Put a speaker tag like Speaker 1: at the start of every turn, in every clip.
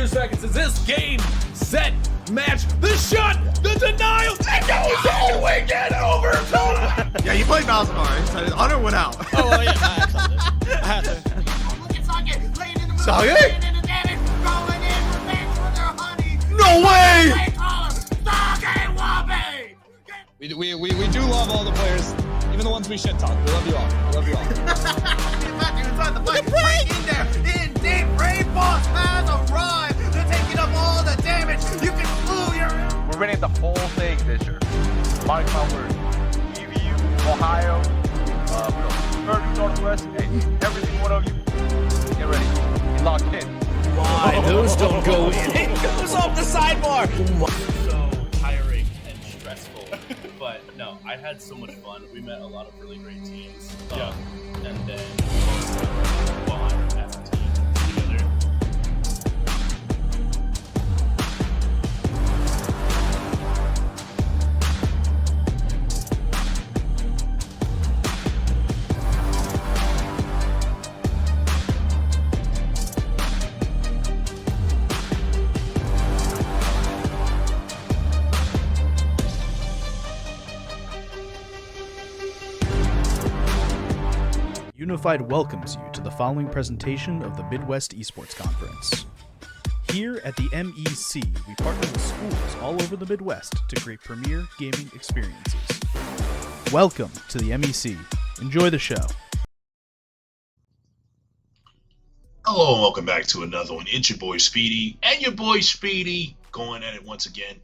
Speaker 1: 30 seconds as this game, set, match, the shot, the denial, it goes all the way to overtime!
Speaker 2: Yeah, you played Baltimore, so his honor went out.
Speaker 3: Oh, well, yeah, I had something. I had to.
Speaker 4: Look at Socket, laying in the middle,
Speaker 2: Socket?
Speaker 4: laying in the damage, going in revenge for their honey.
Speaker 2: No way!
Speaker 4: They call him Socket Wappy!
Speaker 3: We do love all the players, even the ones we shit talk. We love you all. We love you all.
Speaker 2: Inside the fight, right in there, in deep. Rain Boss has arrived. They're taking up all the damage. You can slew your.
Speaker 5: We're winning the whole thing this year. Mark my words. EVU, Ohio, Purdue, Northwest, hey, every single one of you, get ready. Get locked in.
Speaker 1: Why? Those don't go in. It goes off the sidebar.
Speaker 6: So tiring and stressful, but no, I had so much fun. We met a lot of really great teams. And then bond as a team together.
Speaker 7: Unified welcomes you to the following presentation of the Midwest Esports Conference. Here at the MEC, we partner with schools all over the Midwest to create premier gaming experiences. Welcome to the MEC. Enjoy the show.
Speaker 8: Hello and welcome back to another one. It's your boy Speedy and your boy Speedy going at it once again.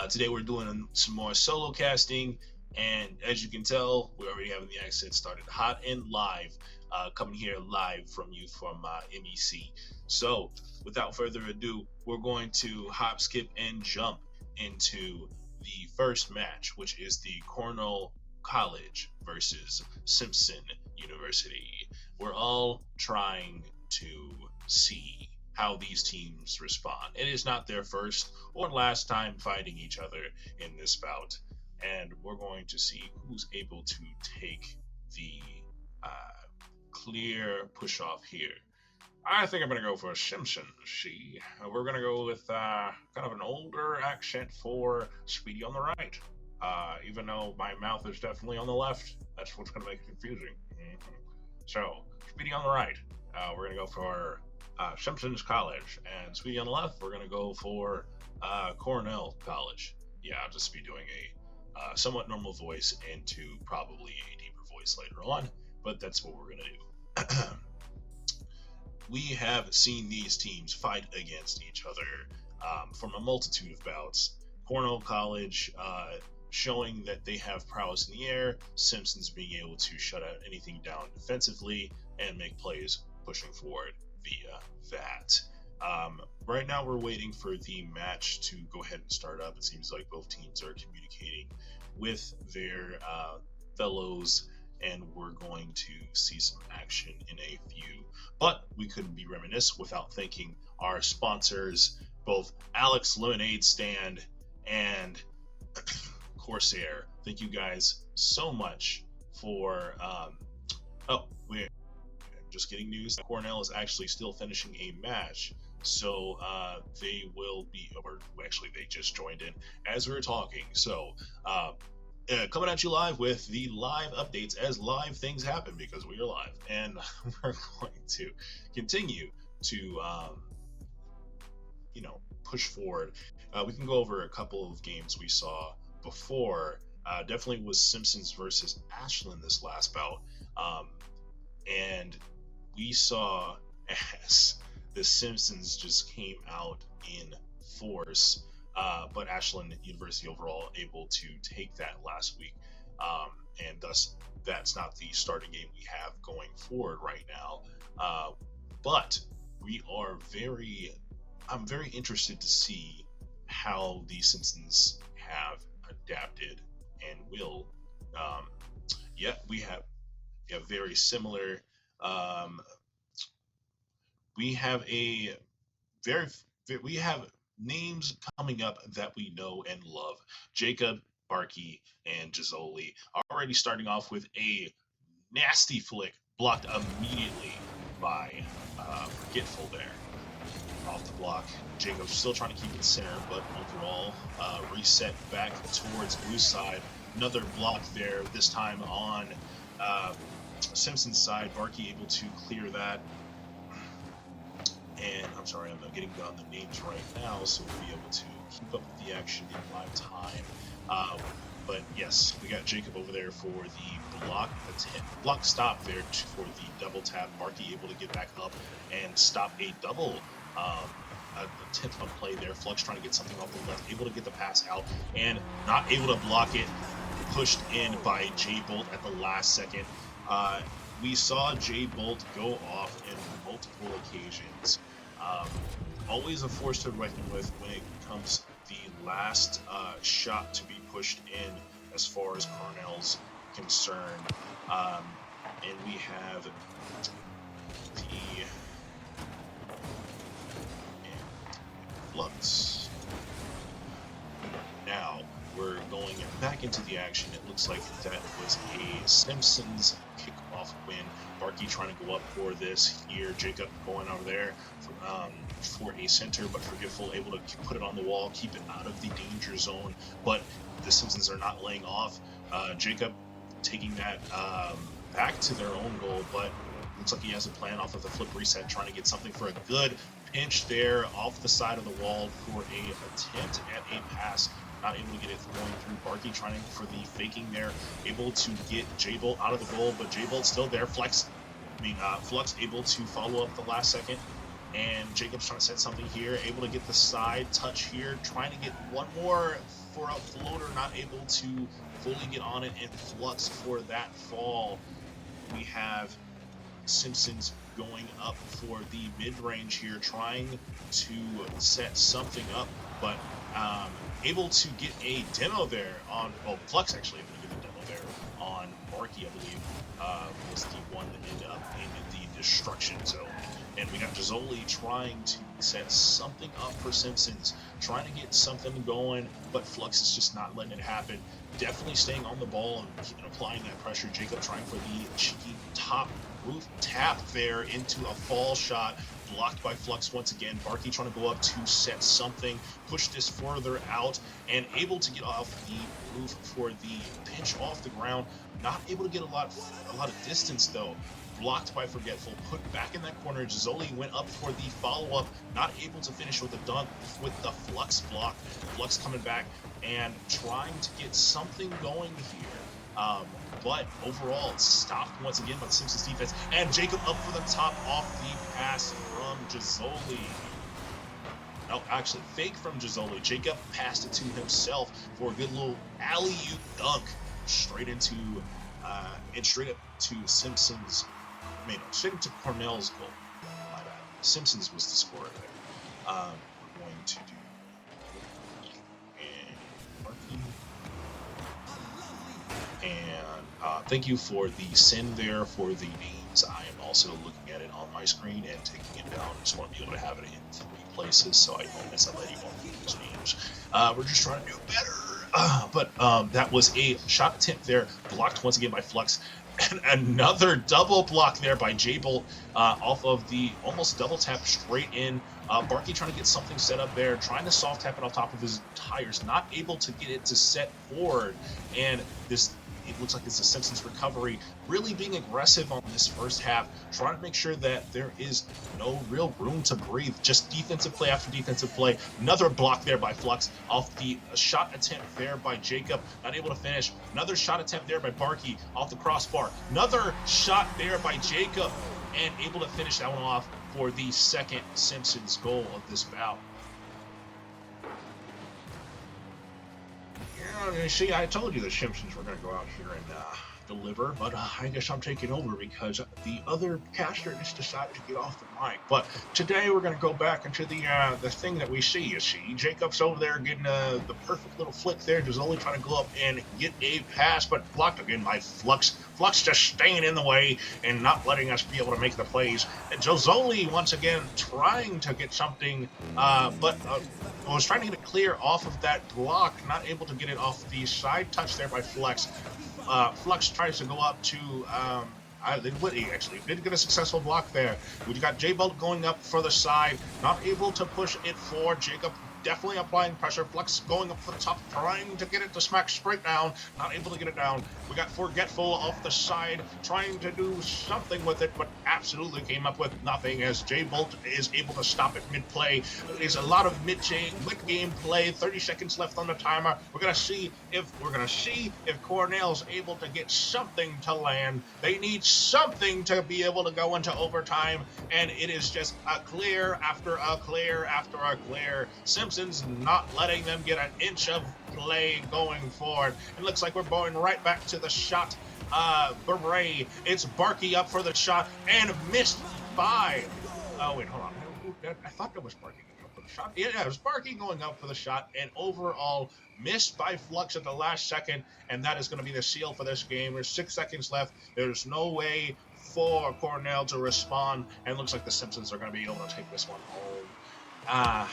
Speaker 8: Today we're doing some more solo casting. And as you can tell, we're already having the accent started hot and live, coming here live from you from MEC. So without further ado, we're going to hop, skip, and jump into the first match, which is the Cornell College versus Simpson University. We're all trying to see how these teams respond. It is not their first or last time fighting each other in this bout. And we're going to see who's able to take the clear push off here. I think I'm going to go for Simpson. We're going to go with kind of an older accent for Speedy on the right. Even though my mouth is definitely on the left, that's what's going to make it confusing. So, Speedy on the right, we're going to go for Simpson's College. And Speedy on the left, we're going to go for Cornell College. Yeah, I'll just be doing a somewhat normal voice into probably a deeper voice later on, but that's what we're going to do. We have seen these teams fight against each other from a multitude of bouts. Cornell College showing that they have prowess in the air, Simpsons being able to shut out anything down defensively and make plays pushing forward via that. Right now we're waiting for the match to go ahead and start up. It seems like both teams are communicating with their fellows, and we're going to see some action in a few. But we couldn't be reminiscent without thanking our sponsors, both Alex Lemonade Stand and Corsair. Thank you guys so much for we're just getting news. Cornell is actually still finishing a match. So they will be, or actually they just joined in as we were talking. So coming at you live with the live updates as live things happen, because we are live, and we're going to continue to push forward. We can go over a couple of games we saw before. Definitely was Simpsons versus Ashland this last bout, and we saw as the Simpsons just came out in force, but Ashland University overall able to take that last week, and thus that's not the starting game we have going forward right now. But I'm very interested to see how the Simpsons have adapted and will. We have very similar. We have names coming up that we know and love. Jacob, Barkey, and Gisoli already starting off with a nasty flick blocked immediately by Forgetful there. off the block. Jacob's still trying to keep it center, but overall, reset back towards blue side. Another block there, this time on Simpson's side. Barkey able to clear that. And I'm sorry, I'm not getting down the names right now, so we'll be able to keep up with the action in live time. But yes, we got Jacob over there for the block stop there for the double tap. Barkey able to get back up and stop a double attempt on play there. Flux trying to get something off the left, able to get the pass out and not able to block it. Pushed in by J Bolt at the last second. We saw J Bolt go off in multiple occasions. Always a force to reckon with when it comes the last shot to be pushed in as far as Cornell's concerned. And we have the Flux. Now we're going back into the action. It looks like that was a Simpsons kickoff win. Barkey trying to go up for this here. Jacob going over there for a center, but forgetful, able to put it on the wall, keep it out of the danger zone. But the Simpsons are not laying off. Jacob taking that back to their own goal, but looks like he has a plan off of the flip reset, trying to get something for a good pinch there off the side of the wall for a attempt at a pass. Not able to get it going through. Barkey trying for the faking there, able to get J-Bolt out of the goal, but J-Bolt's still there. Flux able to follow up the last second, and Jacob's trying to set something here, able to get the side touch here, trying to get one more for a floater, not able to fully get on it, and Flux for that fall. We have Simpsons going up for the mid-range here, trying to set something up, but able to get a demo there on, well, Flux actually able to get a demo there on Barkey, I believe, was the one that ended up in the destruction zone. And we got Gizzoli trying to set something up for Simpsons, trying to get something going, but Flux is just not letting it happen. Definitely staying on the ball and applying that pressure. Jacob trying for the cheeky top roof tap there into a fall shot, blocked by Flux once again. Barkey trying to go up to set something, push this further out, and able to get off the roof for the pinch off the ground. Not able to get a lot of distance though. Blocked by Forgetful, put back in that corner. Gizzoli went up for the follow-up, not able to finish with the dunk with the Flux block. Flux coming back and trying to get something going here. But overall, it's stopped once again by the Simpsons defense. And Jacob up for the top off the pass from Gizzoli. No, actually, fake from Gizzoli. Jacob passed it to himself for a good little alley-oop dunk straight into and straight up to Simpsons. Straight into Cornell's goal. My bad. Simpsons was the scorer there. We're going to do and thank you for the send there for the names. I am also looking at it on my screen and taking it down. Just want to be able to have it in 3 places so I don't miss out anyone whose names. We're just trying to do better. But that was a shot attempt there, blocked once again by Flux. And another double block there by J-Bolt off of the almost double tap straight in. Barkey trying to get something set up there, trying to soft tap it on top of his tires, not able to get it to set forward. And it looks like it's a Simpsons recovery, really being aggressive on this first half, trying to make sure that there is no real room to breathe, just defensive play after defensive play. Another block there by Flux off the shot attempt there by Jacob, not able to finish. Another shot attempt there by Barkey off the crossbar. Another shot there by Jacob, and able to finish that one off for the second Simpsons goal of this bout. See, I told you the Simpsons were going to go out here and deliver, but I guess I'm taking over because the other caster just decided to get off the mic. But today we're going to go back into the thing that we see. You see, Jacob's over there getting the perfect little flick there. Gizzoli trying to go up and get a pass, but blocked again by Flux. Flux just staying in the way and not letting us be able to make the plays. And Gizzoli once again trying to get something, but was trying to get it clear off of that block, not able to get it off the side touch there by Flux. Flux tries to go up to, He actually did get a successful block there. We got J-Bolt going up for the side, not able to push it forward. Jacob definitely applying pressure. Flux going up for the top, trying to get it to smack straight down, not able to get it down. We got Forgetful off the side, trying to do something with it, but absolutely came up with nothing as J-Bolt is able to stop it mid-play. There's a lot of mid-game play, 30 seconds left on the timer. We're gonna see if Cornell's able to get something to land. They need something to be able to go into overtime, and it is just a clear after a clear after a clear. Simpson's not letting them get an inch of play going forward. It looks like we're going right back to the shot. Beret, it's Barkey up for the shot and missed by. Oh wait, hold on. I thought that was Barkey going up for the shot. Yeah, it was Barkey going up for the shot and overall missed by Flux at the last second, and that is going to be the seal for this game. There's 6 seconds left. There's no way for Cornell to respond, and it looks like the Simpsons are going to be able to take this one home.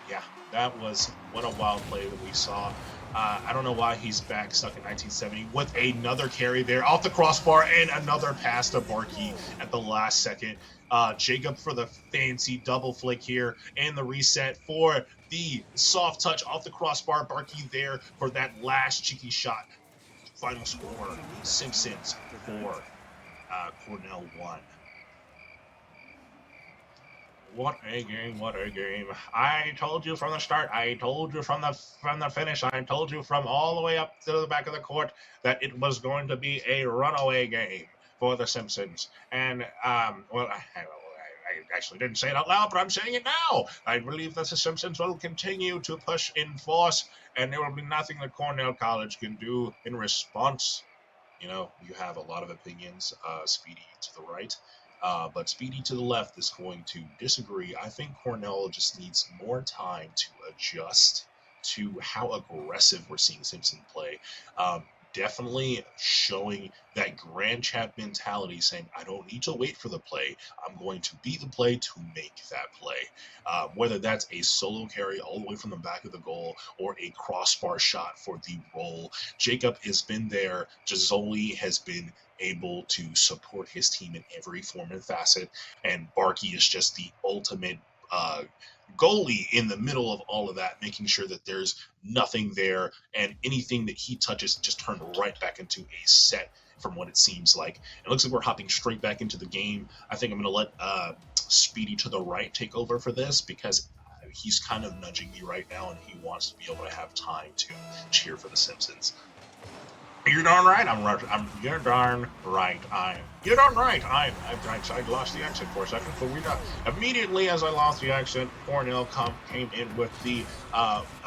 Speaker 8: Yeah, that was what a wild play that we saw. I don't know why he's back stuck in 1970 with another carry there off the crossbar and another pass to Barkey at the last second. Jacob for the fancy double flick here and the reset for the soft touch off the crossbar. Barkey there for that last cheeky shot. Final score, Simpsons 4, Cornell 1. What a game, what a game. I told you from the start, I told you from the finish, I told you from all the way up to the back of the court that it was going to be a runaway game for the Simpsons. And, well, I actually didn't say it out loud, but I'm saying it now. I believe that the Simpsons will continue to push in force, and there will be nothing that Cornell College can do in response. You know, you have a lot of opinions, Speedy to the right. But Speedy to the left is going to disagree. I think Cornell just needs more time to adjust to how aggressive we're seeing Simpson play. Definitely showing that grand champ mentality, saying, I don't need to wait for the play. I'm going to be the play to make that play. Whether that's a solo carry all the way from the back of the goal or a crossbar shot for the roll. Jacob has been there. Gisoli has been able to support his team in every form and facet, and Barkey is just the ultimate goalie in the middle of all of that, making sure that there's nothing there and anything that he touches just turned right back into a set from what it seems like. It looks like we're hopping straight back into the game. I think I'm going to let Speedy to the right take over for this because he's kind of nudging me right now and he wants to be able to have time to cheer for the Simpsons. You're darn right. You're darn right. You're darn right. I lost the accent for a second, but we got immediately as I lost the accent. Cornell came in with the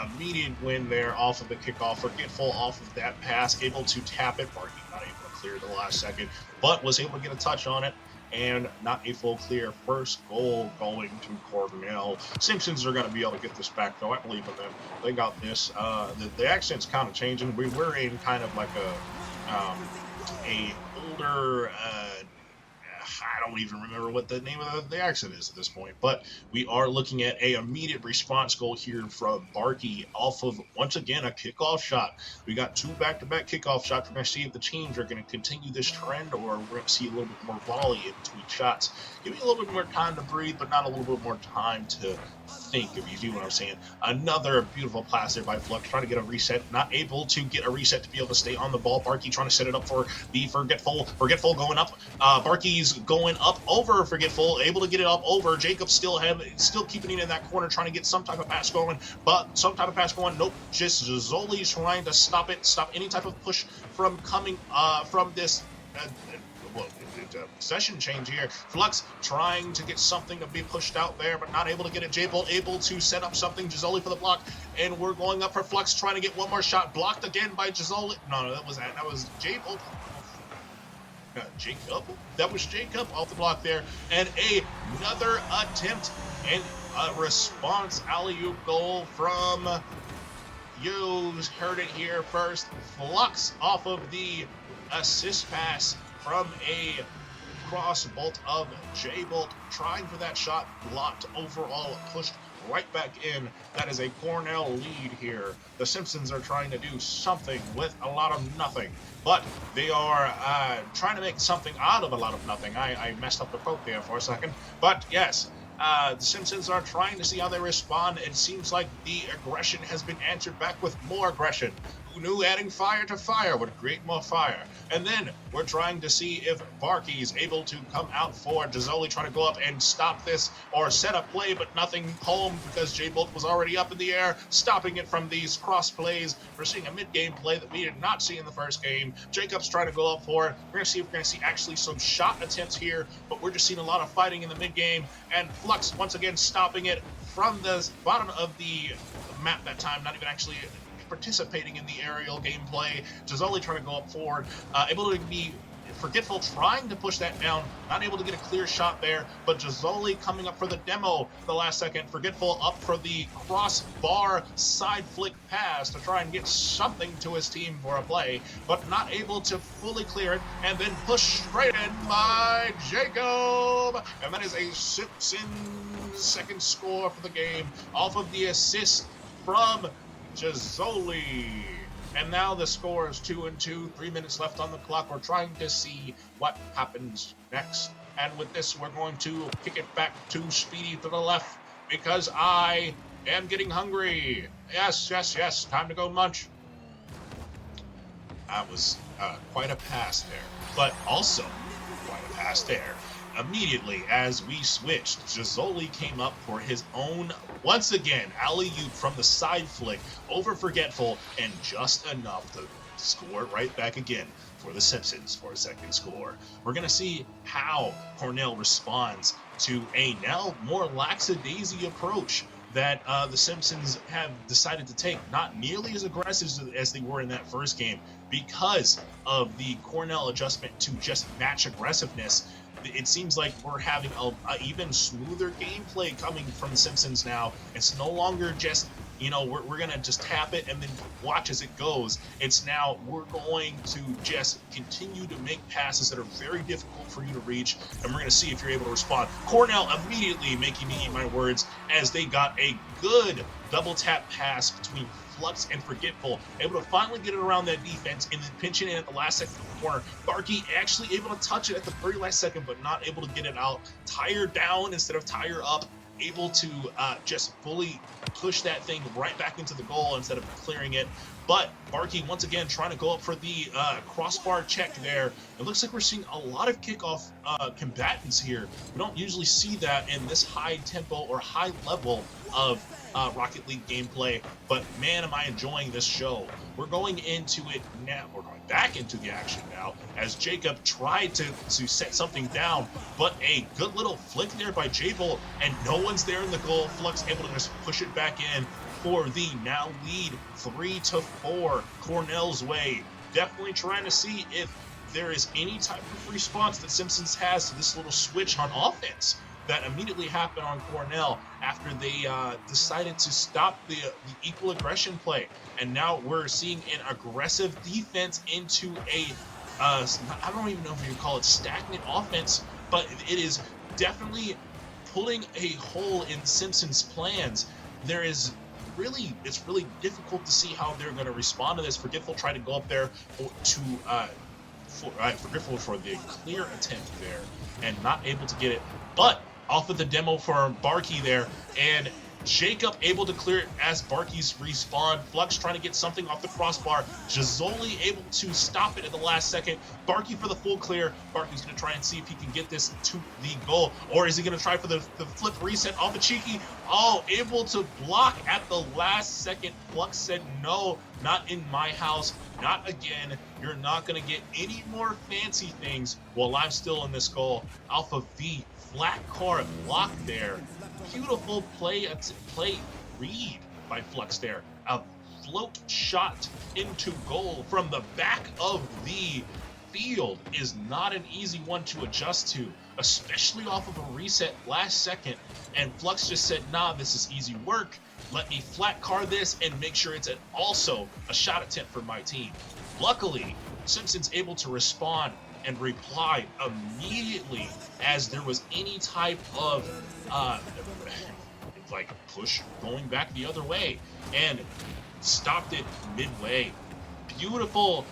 Speaker 8: immediate win there off of the kickoff. Forgetful off of that pass, able to tap it. Barkey not able to clear it the last second, but was able to get a touch on it. And not a full clear. First goal going to Cornell. Simpsons are going to be able to get this back, though. I believe in them. They got this. The accent's kind of changing. We're in kind of like a older. I don't even remember what the name of the accent is at this point, but we are looking at a immediate response goal here from Barkey off of, once again, a kickoff shot. We got 2 back-to-back kickoff shots. We're going to see if the teams are going to continue this trend or we're going to see a little bit more volley in between shots. Give me a little bit more time to breathe, but not a little bit more time to think, if you see what I'm saying. Another beautiful pass there by Flux, trying to get a reset, not able to get a reset to be able to stay on the ball. Barkey trying to set it up for the Forgetful. Forgetful going up. Barkey's going up over Forgetful, able to get it up over. Jacob still keeping it in that corner, trying to get some type of pass going, Nope, just Zoli's trying to stop any type of push from coming from this. Possession change here. Flux trying to get something to be pushed out there, but not able to get it. J-Bolt able to set up something. Gisoli for the block, and we're going up for Flux, trying to get one more shot. Blocked again by Gisoli. No, that was J-Bolt. Jacob. That was Jacob off the block there, and another attempt and a response alley-oop goal from. You heard it here first. Flux off of the assist pass from a cross bolt of J-Bolt, trying for that shot, blocked overall, pushed right back in. That is a Cornell lead here. The Simpsons are trying to do something with a lot of nothing, but they are trying to make something out of a lot of nothing. I messed up the quote there for a second, but yes, the Simpsons are trying to see how they respond. It seems like the aggression has been answered back with more aggression. Who knew adding fire to fire would create more fire? And then we're trying to see if Barkey's able to come out for Gisoli, trying to go up and stop this or set up play, but nothing home because J-Bolt was already up in the air, stopping it from these cross plays. We're seeing a mid-game play that we did not see in the first game. Jacob's trying to go up for it. We're going to see if we're going to see actually some shot attempts here, but we're just seeing a lot of fighting in the mid-game, and Flux once again stopping it from the bottom of the map that time, not even actually participating in the aerial gameplay. Gisoli trying to go up forward, able to be Forgetful trying to push that down, not able to get a clear shot there, but Gisoli coming up for the demo the last second. Forgetful up for the crossbar side flick pass to try and get something to his team for a play, but not able to fully clear it, and then pushed straight in by Jacob. And that is a Simpson second score for the game off of the assist from Gisoli. And now the score is 2-2, 3 minutes left on the clock. We're trying to see what happens next. And with this, we're going to kick it back to Speedy to the left because I am getting hungry. Yes, time to go munch. That was quite a pass there, but also quite a pass there. Immediately as we switched, Gisoli came up for his own, once again, alley-oop from the side flick over Forgetful, and just enough to score right back again for the Simpsons for a second score. We're going to see how Cornell responds to a now more lackadaisy approach that the Simpsons have decided to take, not nearly as aggressive as they were in that first game because of the Cornell adjustment to just match aggressiveness. It seems like we're having a even smoother gameplay coming from the Simpsons now. It's no longer just, we're going to just tap it and then watch as it goes. It's now we're going to just continue to make passes that are very difficult for you to reach, and we're going to see if you're able to respond. Cornell immediately making me eat my words as they got a good double tap pass between Flux and Forgetful, able to finally get it around that defense and then pinch it in at the last second of the corner. Barkey actually able to touch it at the very last second, but not able to get it out. Tire down instead of tire up, able to just fully push that thing right back into the goal instead of clearing it. But Barkey once again trying to go up for the crossbar check there. It looks like we're seeing a lot of kickoff combatants here. We don't usually see that in this high tempo or high level of Rocket League gameplay, but man, am I enjoying this show. We're going into it now. We're going back into the action now as Jacob tried to set something down, but a good little flick there by J-Bolt, and no one's there in the goal. Flux able to just push it back in for the now lead 3-4 Cornell's way. Definitely trying to see if there is any type of response that Simpsons has to this little switch on offense that immediately happened on Cornell after they decided to stop the equal aggression play. And now we're seeing an aggressive defense into a, I don't even know if you call it stagnant offense, but it is definitely pulling a hole in Simpsons' plans. It's really difficult to see how they're going to respond to this. Forgetful tried to go up there Forgetful for the clear attempt there and not able to get it, but off of the demo for Barkey there, and Jacob able to clear it as Barkey's respawn. Flux trying to get something off the crossbar. Gisoli able to stop it at the last second. Barkey for the full clear. Barkey's going to try and see if he can get this to the goal, or is he going to try for the flip reset off the cheeky? Oh, able to block at the last second. Flux said, no, not in my house, not again. You're not going to get any more fancy things while I'm still in this goal. Alpha V, flat car block there. Beautiful play read by Flux there. A float shot into goal from the back of the field is not an easy one to adjust to, especially off of a reset last second. And Flux just said, nah, this is easy work. Let me flat car this and make sure it's also a shot attempt for my team. Luckily, Simpson's able to respond and reply immediately as there was any type of like push going back the other way and stopped it midway. Beautiful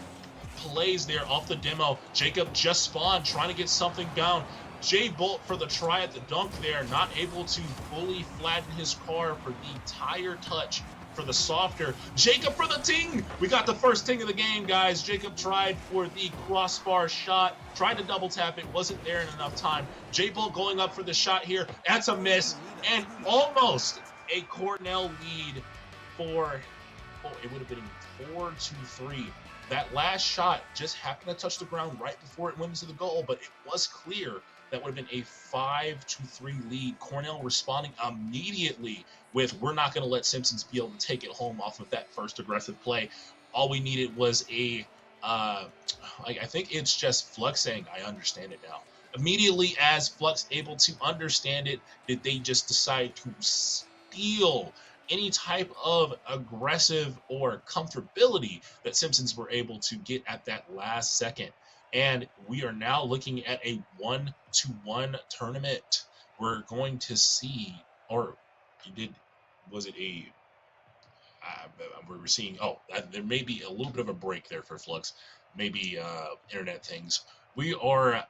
Speaker 8: plays there off the demo. Jacob just spawned, trying to get something down. J Bolt for the try at the dunk there, not able to fully flatten his car for the tire touch for the softer. Jacob for the ting! We got the first ting of the game, guys. Jacob tried for the crossbar shot, tried to double tap it, wasn't there in enough time. J Bolt going up for the shot here. That's a miss, and almost a Cornell lead for, it would have been 4-3. That last shot just happened to touch the ground right before it went into the goal, but it was clear that would have been a 5-3 lead. Cornell responding immediately with, we're not going to let Simpsons be able to take it home off of that first aggressive play. All we needed was I think it's just Flux saying, I understand it now. Immediately as Flux able to understand it, did they just decide to steal any type of aggressive or comfortability that Simpsons were able to get at that last second. And we are now looking at a 1-1 tournament. We're going to see, or we're seeing, there may be a little bit of a break there for Flux, maybe internet things. We are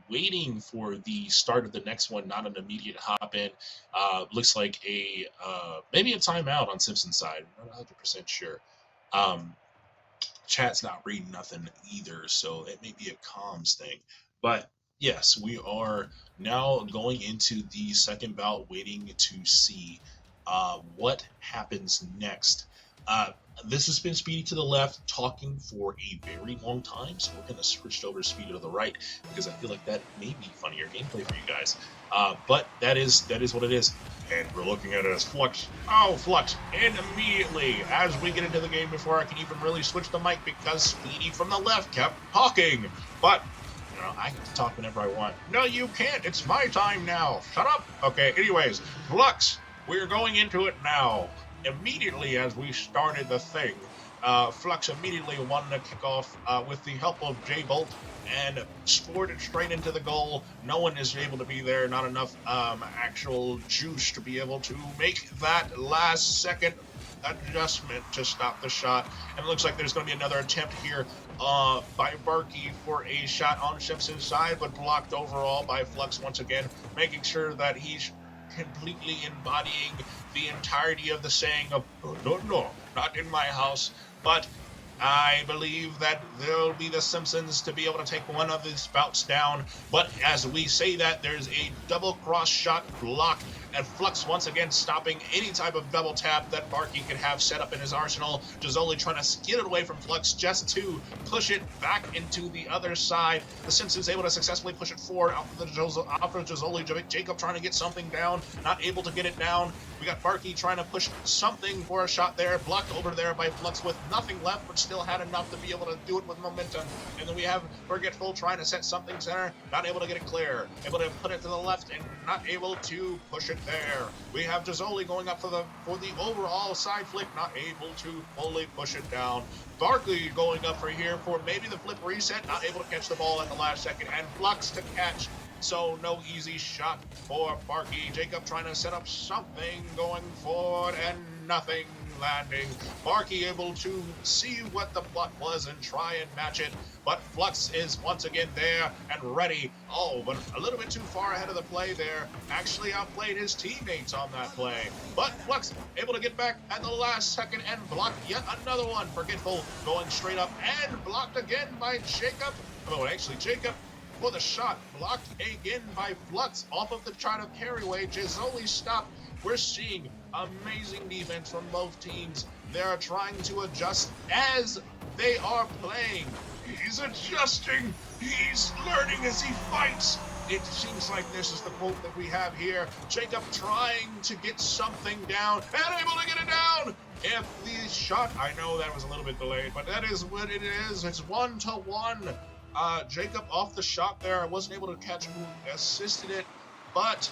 Speaker 8: waiting for the start of the next one, not an immediate hop in. Looks like maybe a timeout on Simpson's side. I'm not 100% sure. Chat's not reading nothing either, so it may be a comms thing. But yes, we are now going into the second bout, waiting to see what happens next. This has been Speedy to the left, talking for a very long time, so we're going to switch over to Speedy to the right, because I feel like that may be funnier gameplay for you guys. But that is what it is. And we're looking at it as Flux. Oh, Flux. And immediately, as we get into the game, before I can even really switch the mic, because Speedy from the left kept talking. But, I get to talk whenever I want. No, you can't. It's my time now. Shut up. Okay, anyways, Flux, we're going into it now. Immediately as we started the thing, Flux immediately wanted to kick off with the help of J Bolt and scored it straight into the goal. No one is able to be there, not enough actual juice to be able to make that last second adjustment to stop the shot. And it looks like there's going to be another attempt here by Barkey for a shot on Simpson's side, but blocked overall by Flux once again, making sure that he's completely embodying the entirety of the saying of, no, not in my house. But I believe that there'll be the Simpsons to be able to take one of these bouts down. But as we say that, there's a double cross shot block, and Flux once again stopping any type of double tap that Barkey could have set up in his arsenal. Jazoli trying to skid it away from Flux just to push it back into the other side. The Simpsons able to successfully push it forward off of Jazoli. Jacob trying to get something down, not able to get it down. We got Barkey trying to push something for a shot there, blocked over there by Flux with nothing left, but still had enough to be able to do it with momentum. And then we have Forgetful trying to set something center, not able to get it clear, able to put it to the left and not able to push it there. We have Jazoli going up for the overall side flick, not able to fully push it down. Barkley going up for here for maybe the flip reset, not able to catch the ball at the last second, and Flux to catch. So no easy shot for Barkey. Jacob trying to set up something going forward and nothing landing. Barkey able to see what the plot was and try and match it, but Flux is once again there and ready. Oh, but a little bit too far ahead of the play there. Actually outplayed his teammates on that play. But Flux able to get back at the last second and block yet another one. Forgetful going straight up and blocked again by Jacob. Oh, actually Jacob for the shot, blocked again by Flux off of the try to carryway. Jazoli stopped. We're seeing amazing defense from both teams. They're trying to adjust as they are playing. He's adjusting. He's learning as he fights. It seems like this is the quote that we have here. Jacob trying to get something down and able to get it down. If the shot, I know that was a little bit delayed, but that is what it is. It's 1-1. Jacob off the shot there. I wasn't able to catch who assisted it, but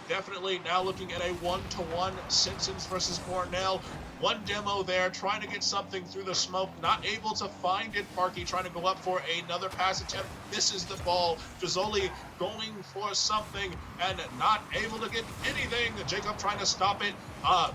Speaker 8: definitely now looking at a 1-1 Simpsons versus Cornell. One demo there, trying to get something through the smoke, not able to find it. Barkey trying to go up for another pass attempt, misses the ball. Drizzoli going for something and not able to get anything. Jacob trying to stop it.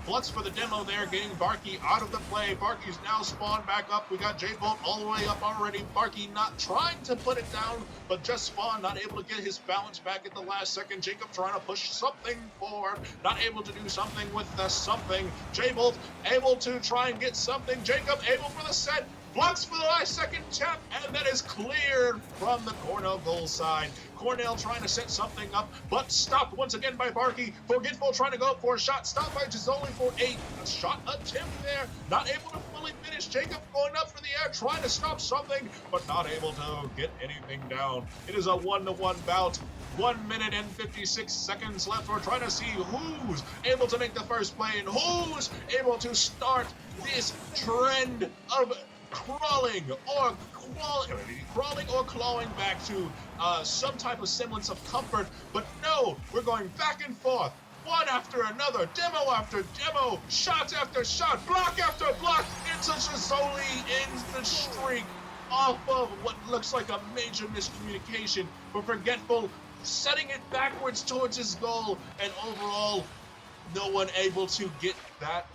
Speaker 8: Flux for the demo there, getting Barkey out of the play. Barkey's now spawned back up. We got J-Bolt all the way up already. Barkey not trying to put it down, but just spawned, not able to get his balance back at the last second. Jacob trying to push something forward, not able to do something with the something. J-Bolt able to try and get something. Jacob able for the set. Flux for the last second tap, and that is cleared from the Cornell goal side. Cornell trying to set something up, but stopped once again by Barkey. Forgetful trying to go for a shot, stopped by Drizzoli for a shot attempt there. Not able to fully finish. Jacob going up for the air, trying to stop something, but not able to get anything down. It is a 1-1 bout. 1 minute and 56 seconds left. We're trying to see who's able to make the first play and who's able to start this trend of crawling or clawing back to some type of semblance of comfort. But no, we're going back and forth, one after another, demo after demo, shot after shot, block after block, into Drizzoli ends the streak off of what looks like a major miscommunication, but Forgetful setting it backwards towards his goal, and overall no one able to get that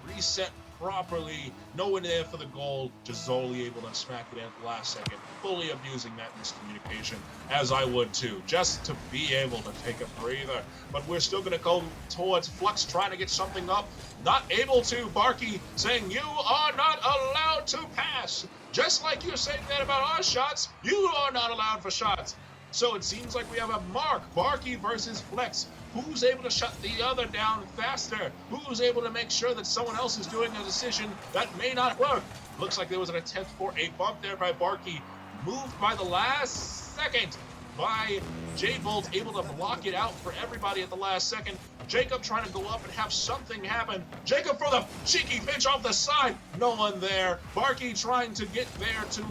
Speaker 8: reset properly. No one there for the goal. Drizzoli able to smack it in at the last second, fully abusing that miscommunication, as I would too, just to be able to take a breather. But we're still going to go towards Flux, trying to get something up. Not able to. Barkey saying, you are not allowed to pass. Just like you're saying that about our shots, you are not allowed for shots. So it seems like we have a mark, Barkey versus Flex. Who's able to shut the other down faster? Who's able to make sure that someone else is doing a decision that may not work? Looks like there was an attempt for a bump there by Barkey. Moved by the last second by J-Bolt, able to block it out for everybody at the last second. Jacob trying to go up and have something happen. Jacob for the cheeky pitch off the side. No one there. Barkey trying to get there to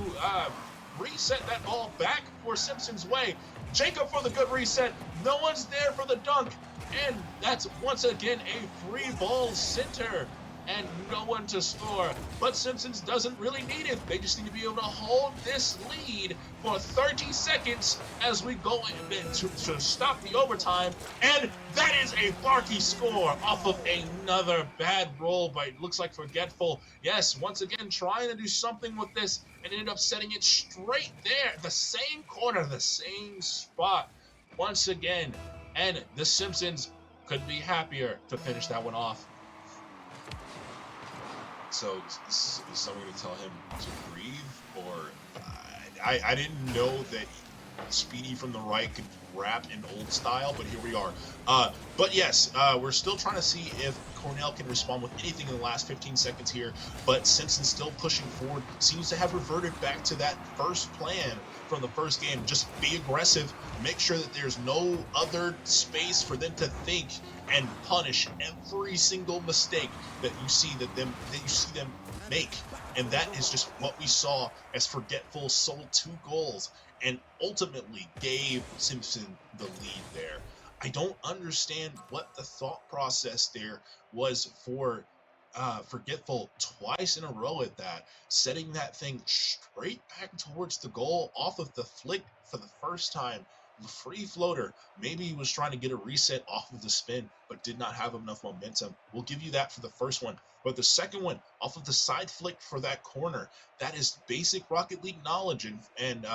Speaker 8: reset that ball back for Simpson's way. Jacob for the good reset. No one's there for the dunk. And that's once again a free ball center. And no one to score. But Simpsons doesn't really need it. They just need to be able to hold this lead for 30 seconds as we go in to stop the overtime. And that is a Barkey score off of another bad roll by, it looks like, Forgetful. Yes, once again, trying to do something with this and ended up setting it straight there. The same corner, the same spot once again. And the Simpsons couldn't be happier to finish that one off. So is someone going to tell him to breathe? Or I didn't know that Speedy from the right could rap in old style, but here we are. But yes, we're still trying to see if Cornell can respond with anything in the last 15 seconds here, but Simpson still pushing forward, seems to have reverted back to that first plan from the first game. Just be aggressive, make sure that there's no other space for them to think, and punish every single mistake that you see them make. And that is just what we saw as Forgetful sold 2 goals and ultimately gave Simpson the lead there. I don't understand what the thought process there was for Forgetful twice in a row at that, setting that thing straight back towards the goal off of the flick for the first time. The free floater, maybe he was trying to get a reset off of the spin, but did not have enough momentum. We'll give you that for the first one. But the second one, off of the side flick for that corner, that is basic Rocket League knowledge and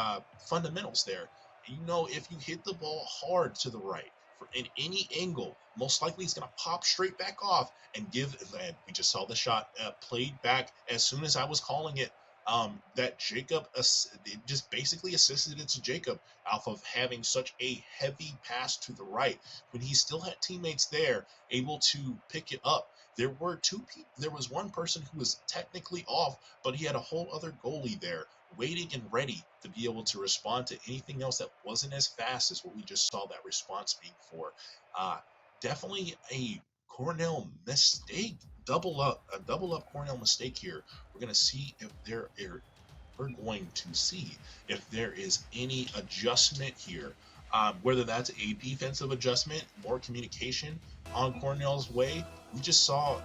Speaker 8: fundamentals there. You know, if you hit the ball hard to the right, in any angle, most likely it's going to pop straight back off and give, and we just saw the shot played back as soon as I was calling it. That Jacob just basically assisted it to Jacob off of having such a heavy pass to the right when he still had teammates there able to pick it up. There were 2 people. There was one person who was technically off, but he had a whole other goalie there waiting and ready to be able to respond to anything else that wasn't as fast as what we just saw that response being for. Definitely a Cornell mistake. A double up Cornell mistake here. We're going to see if we're going to see if there is any adjustment here, whether that's a defensive adjustment, more communication on Cornell's way. We just saw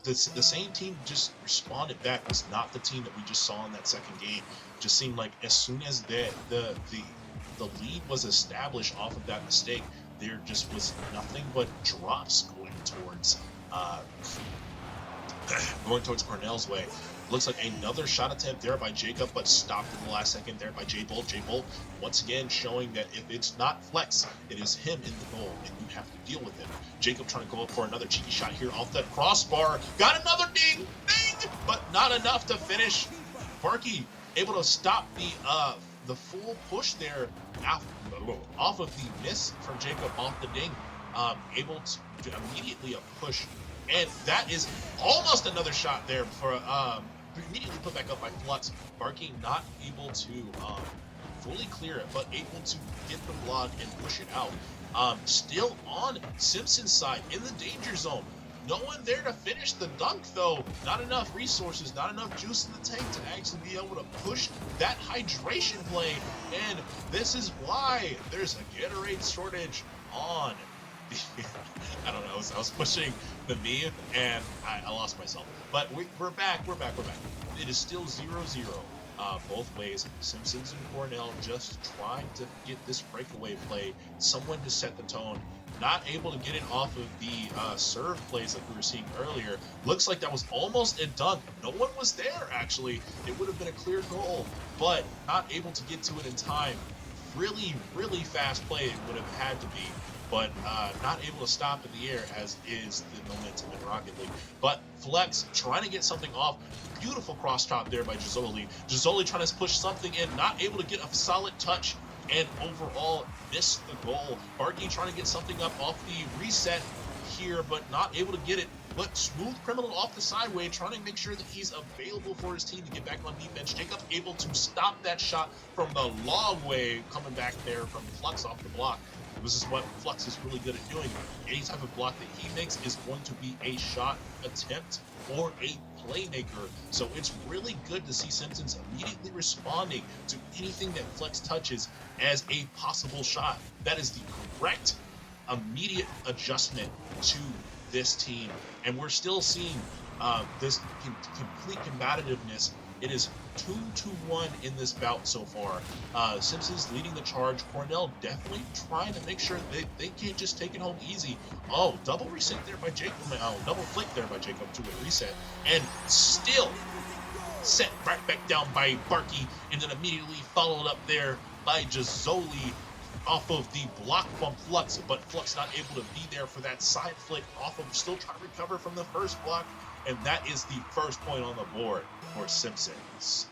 Speaker 8: the same team just responded back was not the team that we just saw in that second game. Just seemed like as soon as the lead was established off of that mistake, there just was nothing but drops going towards Cornell's way. Looks like another shot attempt there by Jacob, but stopped in the last second there by J-Bolt. J-Bolt once again showing that if it's not Flex, it is him in the goal, and you have to deal with him. Jacob trying to go up for another cheeky shot here off that crossbar. Got another ding, but not enough to finish. Barkey able to stop the full push there off of the miss from Jacob off the ding. Able to immediately a push. And that is almost another shot there for immediately put back up by Flux. Barkey not able to fully clear it, but able to get the block and push it out. Still on Simpson's side in the danger zone. No one there to finish the dunk though. Not enough resources, not enough juice in the tank to actually be able to push that hydration play. And this is why there's a Gatorade shortage on I don't know, I was pushing the meme and I lost myself. But we're back. It is still 0-0 both ways. Simpsons and Cornell just trying to get this breakaway play, someone to set the tone. Not able to get it off of the serve plays like we were seeing earlier. Looks like that was almost a dunk. No one was there, actually. It would have been a clear goal, but not able to get to it in time. Really, really fast play it would have had to be, but not able to stop in the air as is the momentum in Rocket League. But Flex trying to get something off. Beautiful cross chop there by Gisoli. Gisoli trying to push something in, not able to get a solid touch, and overall missed the goal. Barkey trying to get something up off the reset here, but not able to get it. But Smooth Criminal off the sideway, trying to make sure that he's available for his team to get back on defense. Jacob able to stop that shot from the long way, coming back there from Flux off the block. This is what Flux is really good at doing. Any type of block that he makes is going to be a shot attempt or a playmaker. So it's really good to see Simpsons immediately responding to anything that Flex touches as a possible shot. That is the correct immediate adjustment to this team. And we're still seeing this complete combativeness. It is 2-1 in this bout so far. Simpsons leading the charge. Cornell definitely trying to make sure that they can't just take it home easy. Oh, double reset there by Jacob. Oh, double flick there by Jacob to a reset. And still set right back down by Barkey. And then immediately followed up there by Gisoli off of the block from Flux. But Flux not able to be there for that side flick off of still trying to recover from the first block. And that is the first point on the board for Simpsons.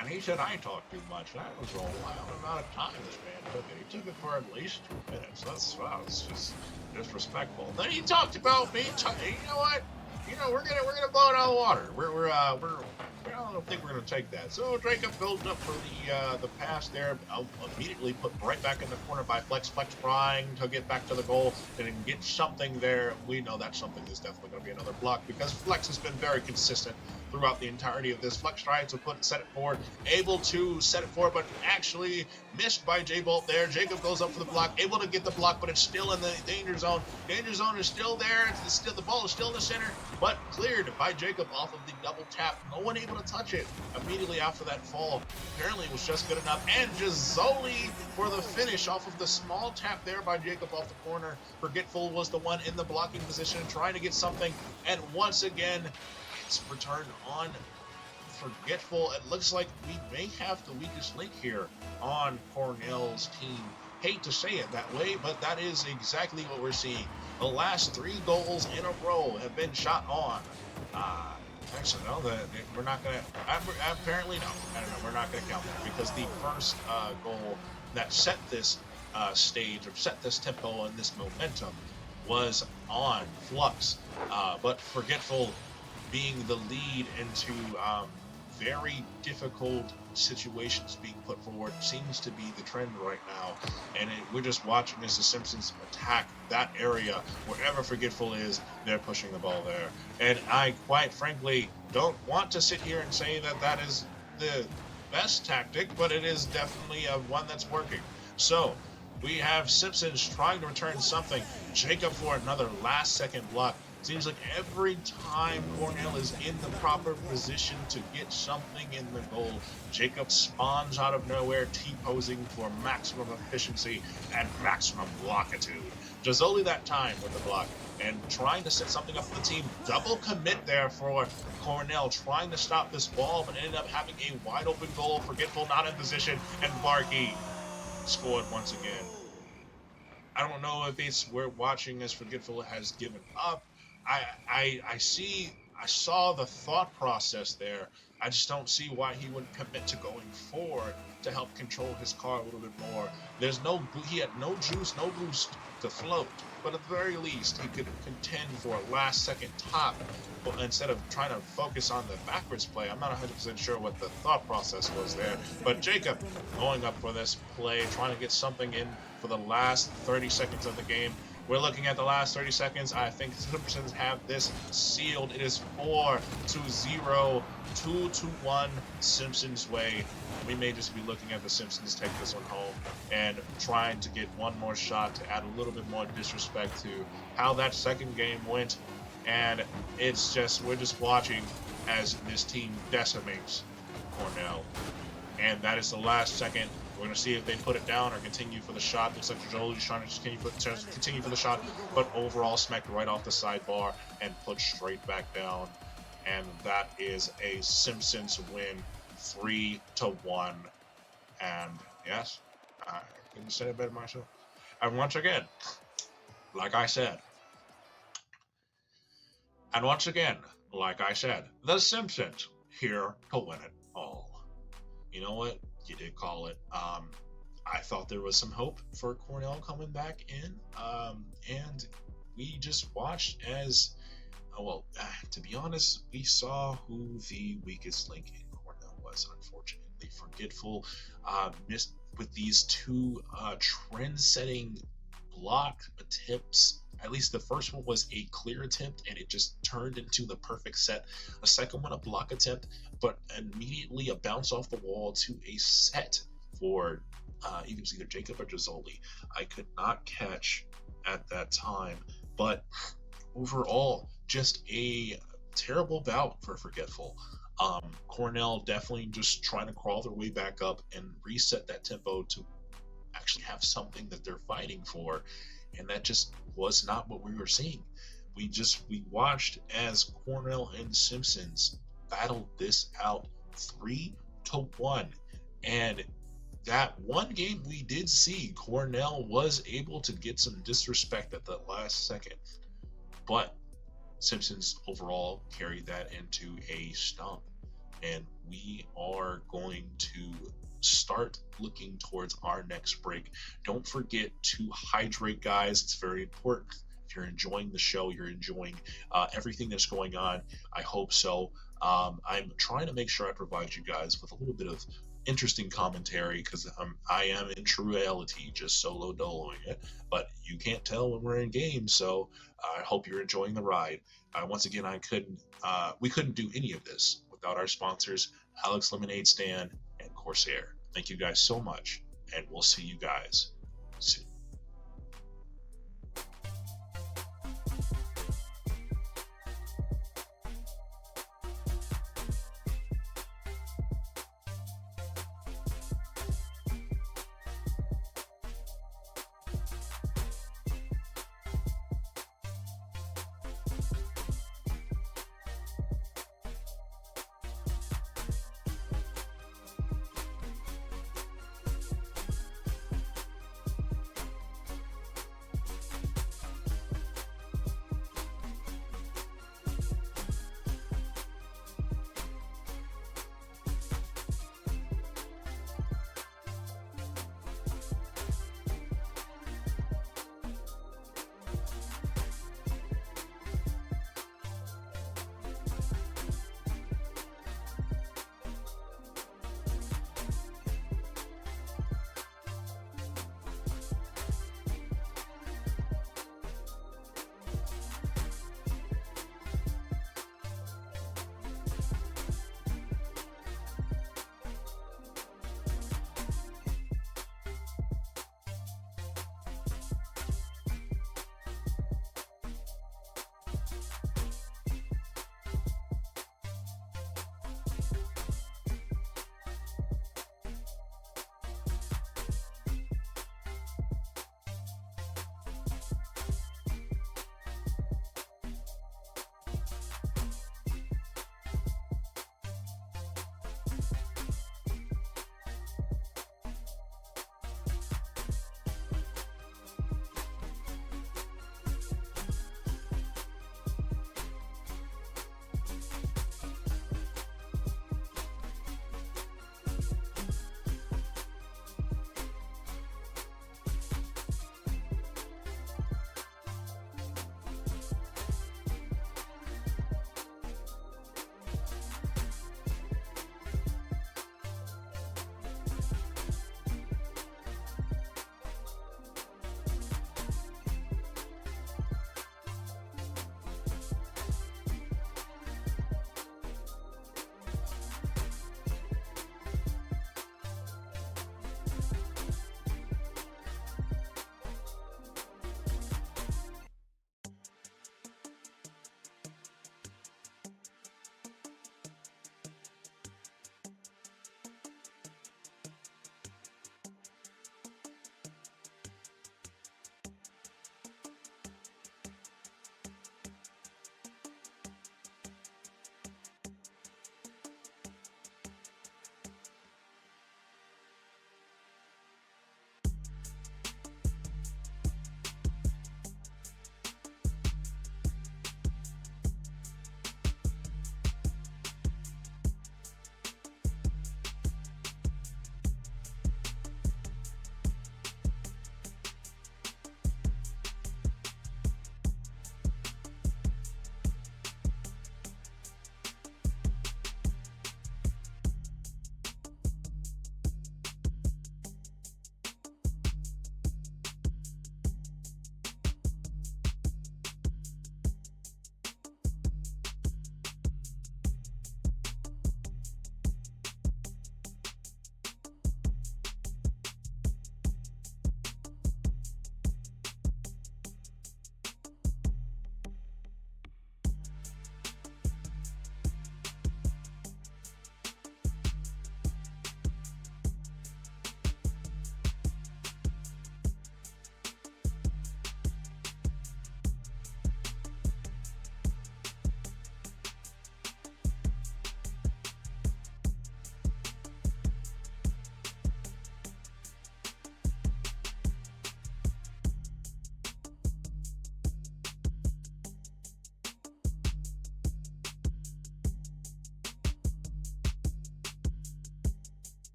Speaker 8: And he said I talked too much. That was a wild amount of time this man took it. He took it for at least 2 minutes. That's just disrespectful. Then he talked about me. You know what? You know we're gonna blow it out of the water. I don't think we're gonna take that. So Jacob goes up for the pass there. Immediately put right back in the corner by Flex. Flex trying to get back to the goal and get something there. We know that something is definitely going to be another block because Flex has been very consistent throughout the entirety of this. Flex trying to set it forward, able to set it forward, but actually missed by J-Bolt there. Jacob goes up for the block, able to get the block, but it's still in the danger zone. Danger zone is still there. The ball is still in the center, but cleared by Jacob off of the double tap. No one able to touch it immediately after that fall. Apparently it was just good enough. And Gisoli for the finish off of the small tap there by Jacob off the corner. Forgetful was the one in the blocking position trying to get something. And once again, it's returned on Forgetful. It looks like we may have the weakest link here on Cornell's team. Hate to say it that way, but that is exactly what we're seeing. The last 3 goals in a row have been shot on. Actually, no, we're not going to... Apparently, no. I don't know. We're not going to count that because the first goal that set this stage or set this tempo and this momentum was on Flux. But Forgetful being the lead into very difficult situations being put forward seems to be the trend right now. And we're just watching Mrs. Simpsons attack that area. Wherever Forgetful is, they're pushing the ball there. And I quite frankly don't want to sit here and say that that is the best tactic, but it is definitely one that's working. So we have Simpsons trying to return something. Jacob for another last second block. Seems like every time Cornell is in the proper position to get something in the goal, Jacob spawns out of nowhere, T-posing for maximum efficiency and maximum blockitude. Jazoli that time with the block and trying to set something up for the team. Double commit there for Cornell, trying to stop this ball, but ended up having a wide open goal. Forgetful not in position, and Varkey scored once again. I don't know if we're watching as Forgetful has given up. I saw the thought process there. I just don't see why he wouldn't commit to going forward to help control his car a little bit more. He had no juice, no boost to float, but at the very least, he could contend for a last-second top instead of trying to focus on the backwards play. I'm not 100% sure what the thought process was there, but Jacob going up for this play, trying to get something in for the last 30 seconds of the game. We're looking at the last 30 seconds. I think Simpsons have this sealed. It is 4-0, 2-1 Simpsons way. We may just be looking at the Simpsons take this one home and trying to get one more shot to add a little bit more disrespect to how that second game went. And it's just, we're just watching as this team decimates Cornell. And that is the last second. We're going to see if they put it down or continue for the shot. Looks like Joli's trying to continue for the shot, but overall smacked right off the sidebar and put straight back down. And that is a Simpsons win, 3-1. And yes, I couldn't say it better myself. And once again, like I said, the Simpsons here to win it all. You know what? You did call it. I thought there was some hope for Cornell coming back in, and we just watched as, to be honest, we saw who the weakest link in Cornell was, unfortunately. Forgetful missed with these two trend-setting block attempts. At least the first one was a clear attempt, and it just turned into the perfect set. A second one, a block attempt, but immediately a bounce off the wall to a set for it was either Jacob or Jazoli. I could not catch at that time, but overall, just a terrible bout for Forgetful. Cornell definitely just trying to crawl their way back up and reset that tempo to actually have something that they're fighting for. And that just was not what we were seeing. We watched as Cornell and Simpsons battled this out 3-1. And that one game we did see, Cornell was able to get some disrespect at the last second. But Simpsons overall carried that into a stump. And we are going to start looking towards our next break. Don't forget to hydrate, guys. It's very important. If you're enjoying the show, you're enjoying everything that's going on, I hope so. I'm trying to make sure I provide you guys with a little bit of interesting commentary, because I am in true reality just solo doloing it, but you can't tell when we're in games, so I hope you're enjoying the ride. Once again, we couldn't do any of this without our sponsors, Alex Lemonade Stand and Corsair. Thank you guys so much, and we'll see you guys soon.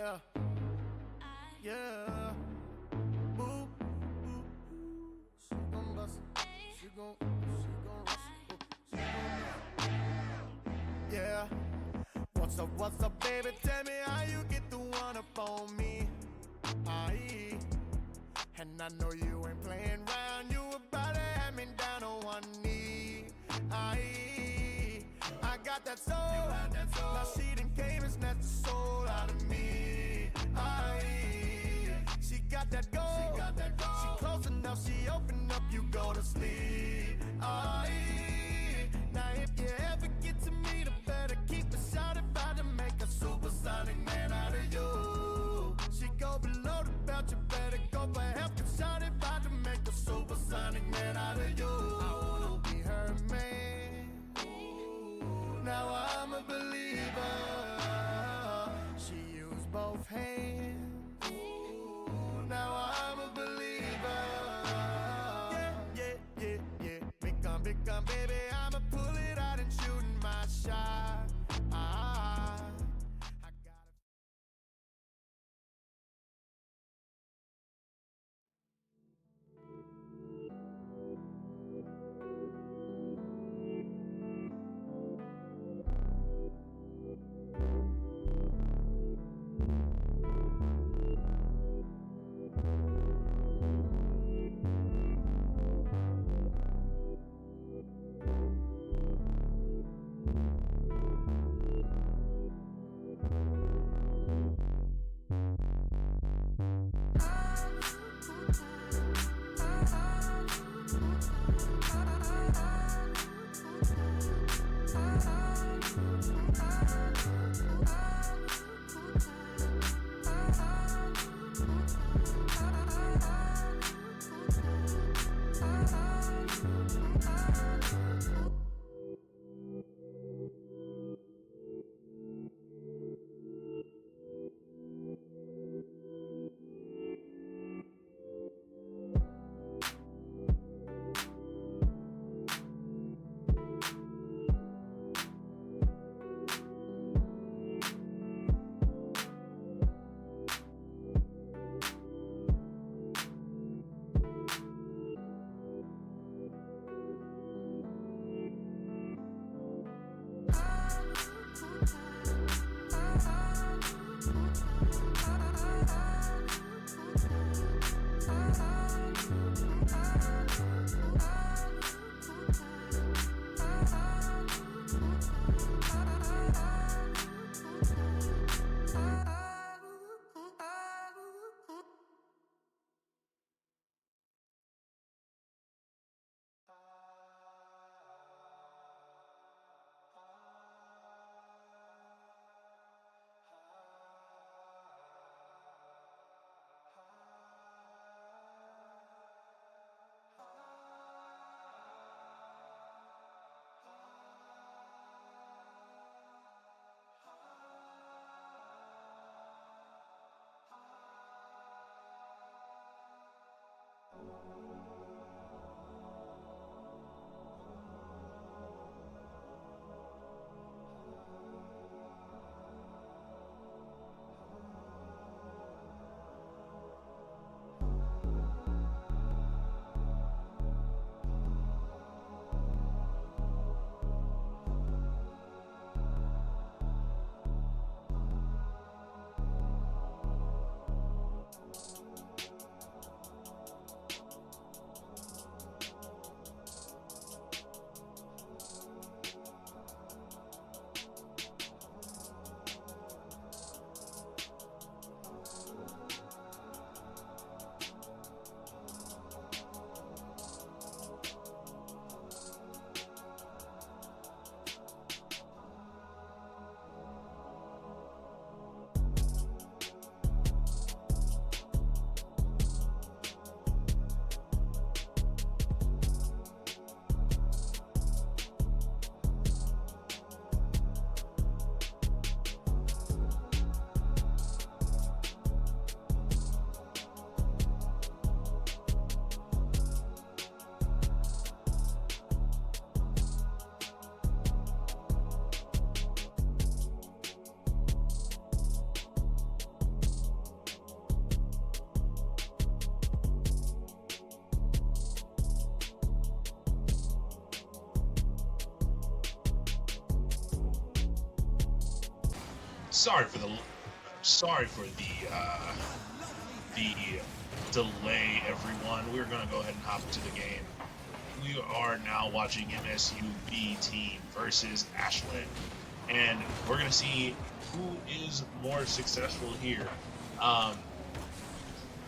Speaker 2: Yeah. Yeah. Ooh. She gon' bust it. She gon' rush it. She gon' yeah. What's up, baby? Tell me how you get the one up on me. Aye. And I know you ain't playing round. You about to have me down on one knee. Aye. I got that soul. Now she done came and snatched the soul out of me. Aye. She got that gold. She close enough. She open up. You go to sleep. Aye. Now if you ever get to meet her, better keep it shot. About to make a supersonic man out of you. She go below the belt. You better go for help. Shot it. About to make a supersonic man out of you. I wanna be her man. Now I'm a believer. She used both hands. Now I'm a believer. Yeah. Big gun, baby. I'ma pull it out and shooting my shot. I got it.
Speaker 8: sorry for the delay, everyone. We're gonna go ahead and hop into the game. We are now watching MSU B team versus Ashland, and we're gonna see who is more successful here.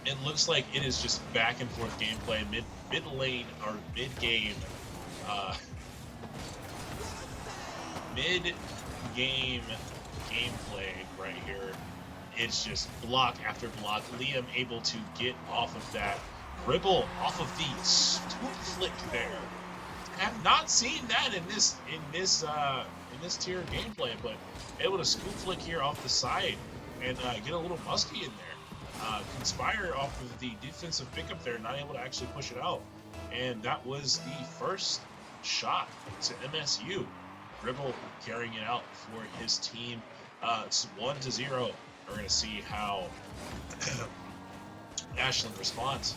Speaker 8: It looks like it is just back and forth gameplay, mid lane or mid game, mid game gameplay right here. It's just block after block. Liam able to get off of that dribble, off of the scoop flick there. Have not seen that in this tier gameplay, but able to scoop flick here off the side and get a little musky in there. Conspire off of the defensive pickup there, not able to actually push it out. And that was the first shot to MSU. Dribble carrying it out for his team. It's 1-0. We're going to see how Ashland responds.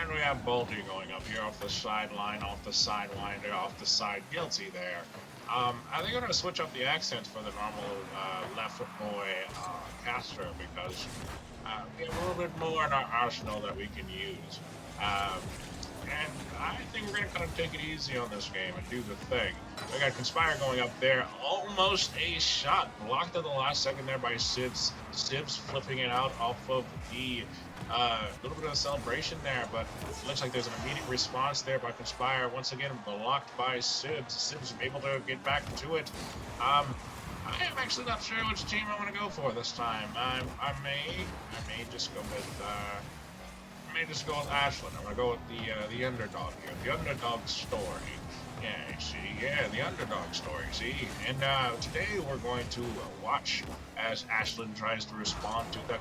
Speaker 8: And we have Bolty going up here off the sideline, there, off the side. Guilty there. I think I'm going to switch up the accents for the normal left boy caster because we have a little bit more in our arsenal that we can use. And I think we're going to kind of take it easy on this game and do the thing. We got Conspire going up there. Almost a shot. Blocked at the last second there by Sibs. Sibs flipping it out off of the little bit of a celebration there, but it looks like there's an immediate response there by Conspire. Once again, blocked by Sibs. Sibs able to get back to it. I am actually not sure which team I'm going to go for this time. I may just go with Ashland. I'm gonna go with the underdog here, the underdog story. The underdog story. See, and today we're going to watch as Ashland tries to respond to the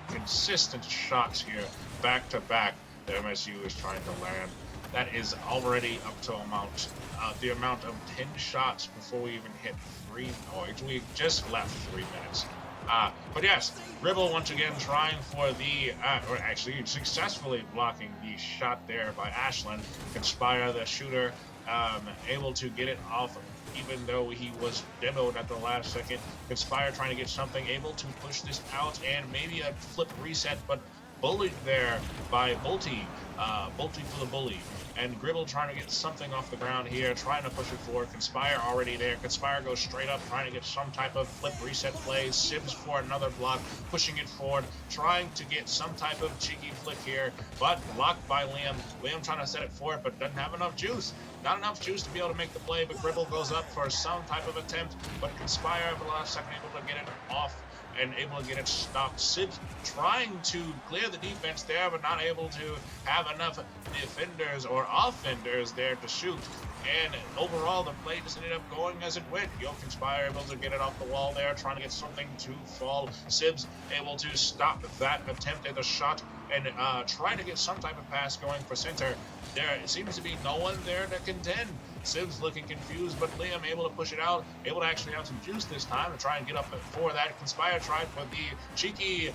Speaker 8: consistent shots here, back to back, that MSU is trying to land. That is already up to the amount of 10 shots before we even hit 3. Oh, we just left 3 minutes. But yes, Ribble once again trying for the, or actually successfully blocking the shot there by Ashland. Conspire, the shooter, able to get it off even though he was demoed at the last second. Conspire trying to get something, able to push this out and maybe a flip reset, but bullied there by Bolty. Bolty for the bully. And Gribble trying to get something off the ground here, trying to push it forward. Conspire already there. Conspire goes straight up, trying to get some type of flip reset play. Sibs for another block, pushing it forward, trying to get some type of cheeky flick here, but blocked by Liam. Liam trying to set it forward, but doesn't have enough juice. Not enough juice to be able to make the play, but Gribble goes up for some type of attempt, but Conspire at the last second able to get it off and able to get it stopped. Sibs trying to clear the defense there, but not able to have enough defenders or offenders there to shoot. And overall, the play just ended up going as it went. Conspire able to get it off the wall there, trying to get something to fall. Sibs able to stop that attempt at the shot and trying to get some type of pass going for center. There seems to be no one there to contend. Sibs looking confused, but Liam able to push it out, able to actually have some juice this time to try and get up for that. Conspire tried for the cheeky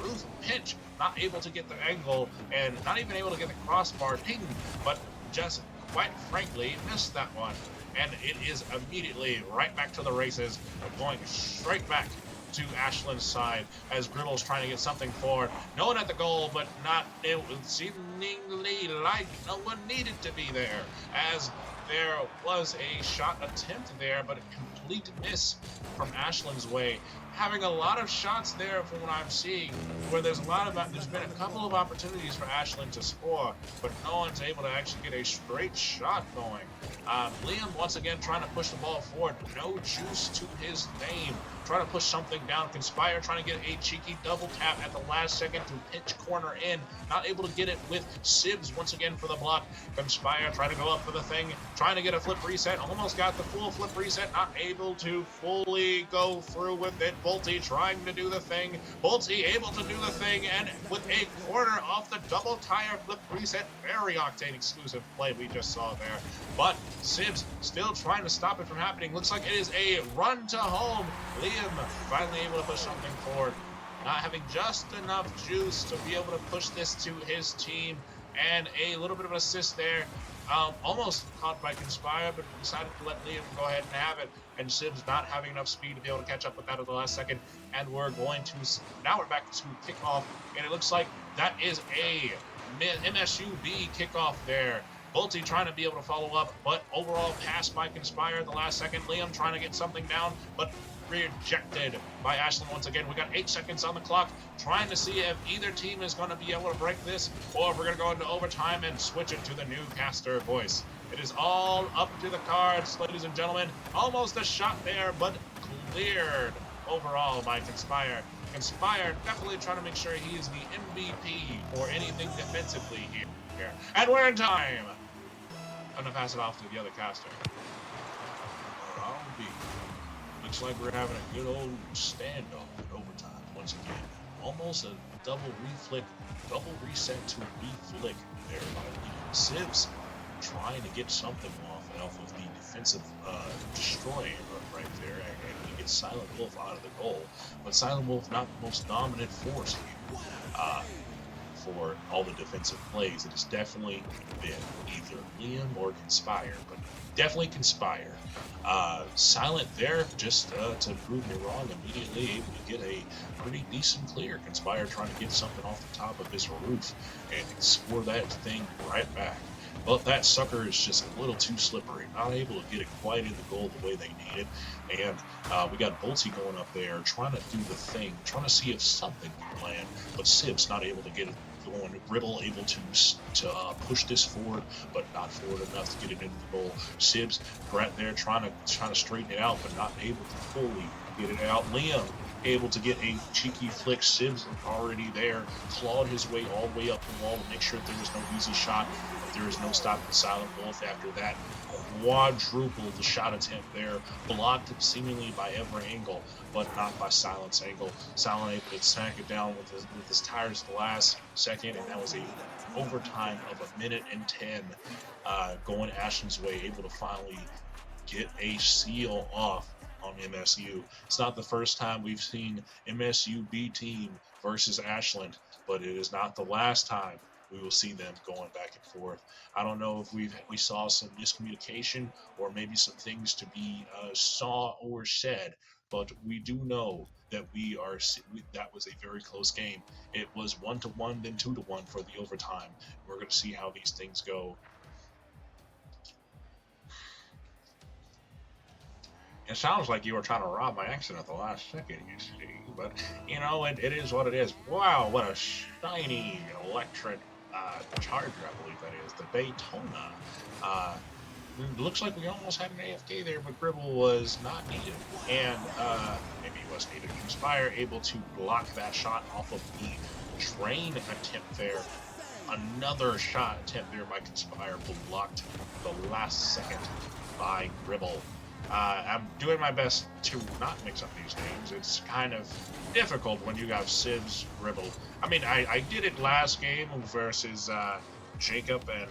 Speaker 8: roof pinch, not able to get the angle and not even able to get the crossbar ping, but just quite frankly missed that one. And it is immediately right back to the races, going straight back to Ashland's side as Gribble's trying to get something forward. No one at the goal, but not it seemingly like no one needed to be there, as there was a shot attempt there, but a complete miss from Ashland's way. Having a lot of shots there from what I'm seeing, where there's been a couple of opportunities for Ashland to score, but no one's able to actually get a straight shot going. Liam once again trying to push the ball forward, no juice to his name. Trying to push something down. Conspire trying to get a cheeky double tap at the last second to pinch corner in. Not able to get it with Sibs once again for the block. Conspire trying to go up for the thing. Trying to get a flip reset. Almost got the full flip reset. Not able to fully go through with it. Bolty trying to do the thing. Bolty able to do the thing. And with a corner off the double tire flip reset. Very Octane exclusive play we just saw there. But Sibs still trying to stop it from happening. Looks like it is a run to home. Liam finally able to push something forward, not having just enough juice to be able to push this to his team, and a little bit of an assist there almost caught by Conspire, but decided to let Liam go ahead and have it. And Sibs not having enough speed to be able to catch up with that at the last second. And we're going to, now we're back to kickoff. And it looks like that is a MSU B kickoff there. Bolte trying to be able to follow up, but overall pass by Conspire at the last second. Liam trying to get something down, but rejected by Ashland once again. We got 8 seconds on the clock, trying to see if either team is going to be able to break this, or if we're going to go into overtime and switch it to the new caster voice. It is all up to the cards, ladies and gentlemen. Almost a shot there, but cleared overall by Conspire. Conspire definitely trying to make sure he is the MVP for anything defensively here. And we're in time. I'm going to pass it off to the other caster. Looks like we're having a good old standoff in overtime once again. Almost a double reset to reflick there by Liam. Sibs trying to get something off of the defensive destroyer right there, and he gets Silent Wolf out of the goal. But Silent Wolf not the most dominant force here for all the defensive plays. It has definitely been either Liam or Conspire, but definitely Conspire. Silent there, just to prove me wrong, immediately able to get a pretty decent clear. Conspire trying to get something off the top of his roof and score that thing right back. But that sucker is just a little too slippery, not able to get it quite in the goal the way they need it. And we got Bolte going up there, trying to do the thing, trying to see if something can land, but Sibs not able to get it going. Ribble able to push this forward, but not forward enough to get it into the goal. Sibs right there trying to straighten it out, but not able to fully get it out. Liam able to get a cheeky flick. Sibs already there, clawed his way all the way up the wall to make sure there was no easy shot. But there is no stopping Silent Wolf after that. Quadrupled the shot attempt there, blocked seemingly by every angle, but not by Silent's angle. Silent able to smack it down with his tires the last second, and that was a overtime of 1:10 going Ashland's way, able to finally get a seal off on MSU. It's not the first time we've seen MSU B team versus Ashland, but it is not the last time we will see them going back and forth. I don't know if we saw some miscommunication or maybe some things to be saw or said, but we do know that that was a very close game. It was 1-1, then 2-1 for the overtime. We're going to see how these things go. It sounds like you were trying to rob my accent at the last second, you see, but you know, it is what it is. Wow, what a shiny electric Charger, I believe that is, the Daytona. It looks like we almost had an AFK there, but Gribble was not needed, and maybe he was needed. Conspire able to block that shot off of the drain attempt there. Another shot attempt there by Conspire, blocked the last second by Gribble. I'm doing my best to not mix up these names. It's kind of difficult when you have Sibs, Gribble. I mean, I did it last game versus Jacob and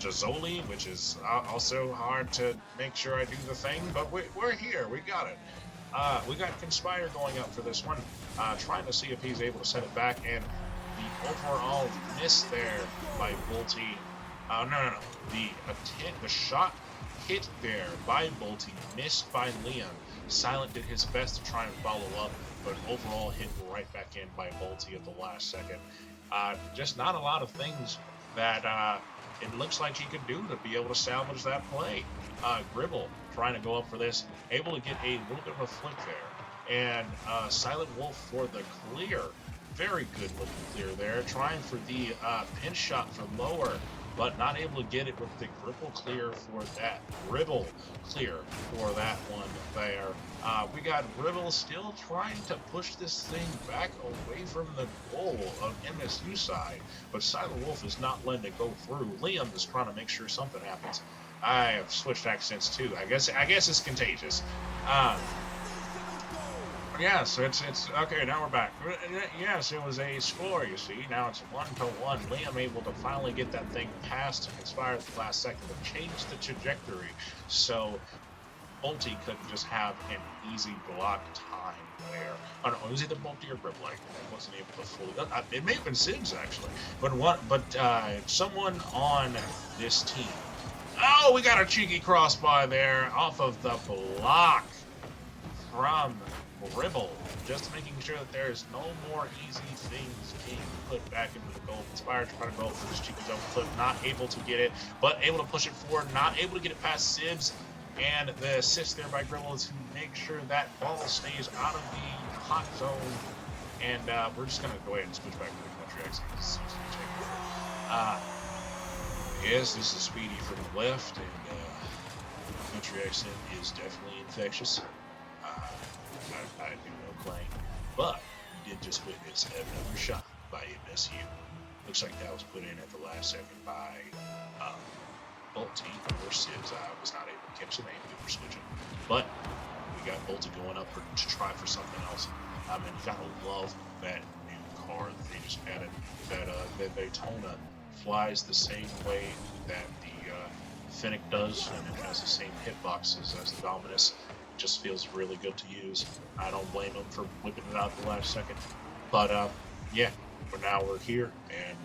Speaker 8: Jazoli, which is also hard to make sure I do the thing, but we're here. We got it. We got Conspire going up for this one, trying to see if he's able to set it back, and the overall miss there by Bolte. No. The shot hit there by Bolte, missed by Liam. Silent did his best to try and follow up, but overall hit right back in by Bolte at the last second. Just not a lot of things that it looks like he could do to be able to salvage that play. Gribble trying to go up for this, able to get a little bit of a flick there. And Silent Wolf for the clear. Very good looking clear there. Trying for the pinch shot for lower, but not able to get it with the Gribble clear for that. Gribble clear for that one there. We got Gribble still trying to push this thing back away from the goal of MSU side, but Silent Wolf is not letting it go through. Liam is trying to make sure something happens. I have switched accents too. I guess it's contagious. Yes, it's okay. Now we're back. Yes, it was a score. You see, now it's 1-1. Liam able to finally get that thing past Conspire at the last second to change the trajectory. So Bolte couldn't just have an easy block time there. I don't know, it was either Bolte or Gribble. I wasn't able to fully. It may have been Sims actually, but someone on this team. Oh, we got a cheeky cross by there off of the block from Gribble, just making sure that there's no more easy things being put back into the goal. Inspired trying to go for this cheeky double flip, not able to get it, but able to push it forward, not able to get it past Sibs. And the assist there by Gribble is to make sure that ball stays out of the hot zone. And we're just going to go ahead and switch back to the country accent. Yes, this is Speedy from the left, and country accent is definitely infectious. I do no claim, but we did just witness another shot by MSU. Looks like that was put in at the last second by Bolte or Sims. I was not able to catch the name. We were switching, but we got Bolte going up to try for something else. I mean, you gotta love that new car that they just added. That Daytona flies the same way that the Fennec does, and it has the same hitboxes as the Dominus. It just feels really good to use. I don't blame them for whipping it out at the last second. But yeah, for now we're here, and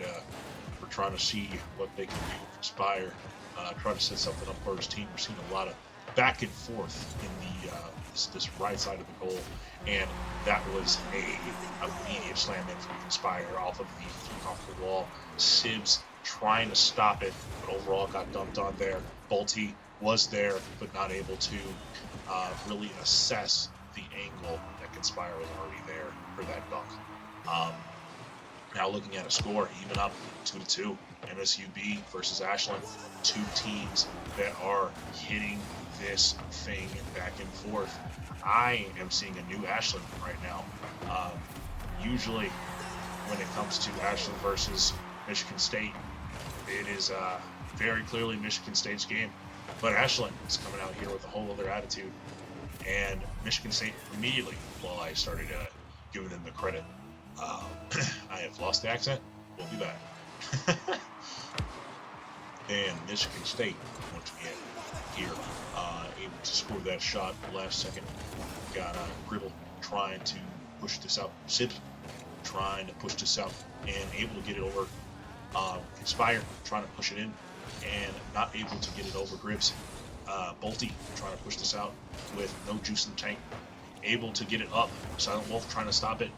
Speaker 8: we're trying to see what they can do. Conspire, try to set something up for his team. We're seeing a lot of back and forth in the this right side of the goal, and that was a immediate slam in from Conspire off of the kick off the wall. Sibs trying to stop it, but overall got dumped on there. Bolte was there, but not able to really assess the angle that Conspire was already there for that dunk. Now looking at a score, even up 2-2, MSUB versus Ashland, two teams that are hitting this thing back and forth. I am seeing a new Ashland right now. Usually when it comes to Ashland versus Michigan State, it is very clearly Michigan State's game, but Ashland is coming out here with a whole other attitude, and Michigan State immediately, well, I started giving them the credit. I have lost the accent. We'll be back. And Michigan State, once again, here, able to score that shot the last second. Got Gribble trying to push this out. Simpson trying to push this out and able to get it over. Conspire trying to push it in and not able to get it over Gribbs. Bolte trying to push this out with no juice in the tank. Able to get it up. Silent Wolf trying to stop it.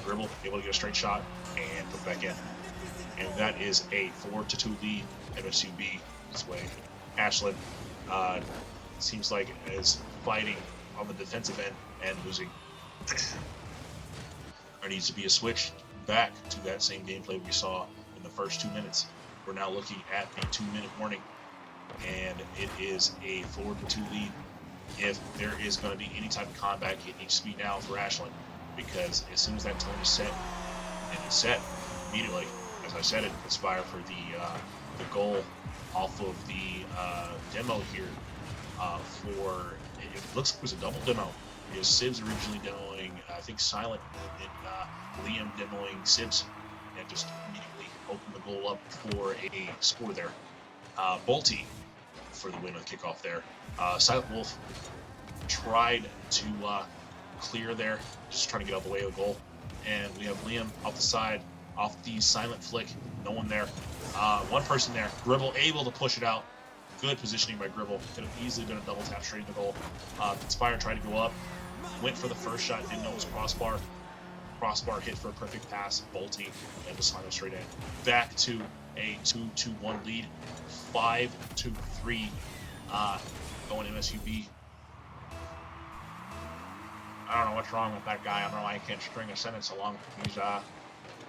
Speaker 8: Gribble able to get a straight shot and put it back in. And that is a 4-2 lead. MSUB this way. Ashland seems like is fighting on the defensive end and losing. There needs to be a switch back to that same gameplay we saw in the first 2 minutes. We're now looking at a 2-minute warning, and it is a 4-2 lead. If there is going to be any type of comeback, it needs to be now for Ashland, because as soon as that tone is set, and it's set immediately, as I said, it Conspire for the goal off of the demo here. For it looks like it was a double demo. Is Sibs originally demoing, I think, Silent, and Liam demoing Sibs, and just immediately opened the goal up for a score there. Bolte for the win of the kickoff there. Silent Wolf tried to clear there, just trying to get out of the way of the goal. And we have Liam off the side, off the silent flick, no one there. One person there. Gribble able to push it out. Good positioning by Gribble. Could have easily been a double tap straight in the goal. Conspire tried to go up, went for the first shot, didn't know it was crossbar. Crossbar hit for a perfect pass. Bolte and was slammed straight in. Back to a 2-1 lead. 5-3 going MSUB. I don't know what's wrong with that guy. I don't know why he can't string a sentence along. He's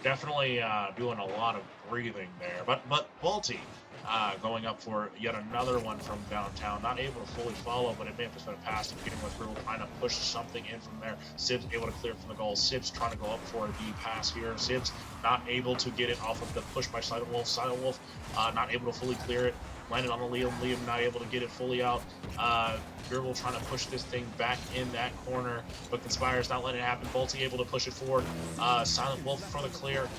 Speaker 8: definitely doing a lot of breathing there. But Bolte going up for yet another one from downtown. Not able to fully follow, but it may have just been a pass to beginning with Gribble trying to push something in from there. Sibs able to clear from the goal. Sibs trying to go up for the pass here. Sibs not able to get it off of the push by Silent Wolf. Silent Wolf not able to fully clear it. Landed on the Liam. Liam not able to get it fully out. Gribble trying to push this thing back in that corner, but Conspire's not letting it happen. Bolte able to push it forward. Silent Wolf for the clear,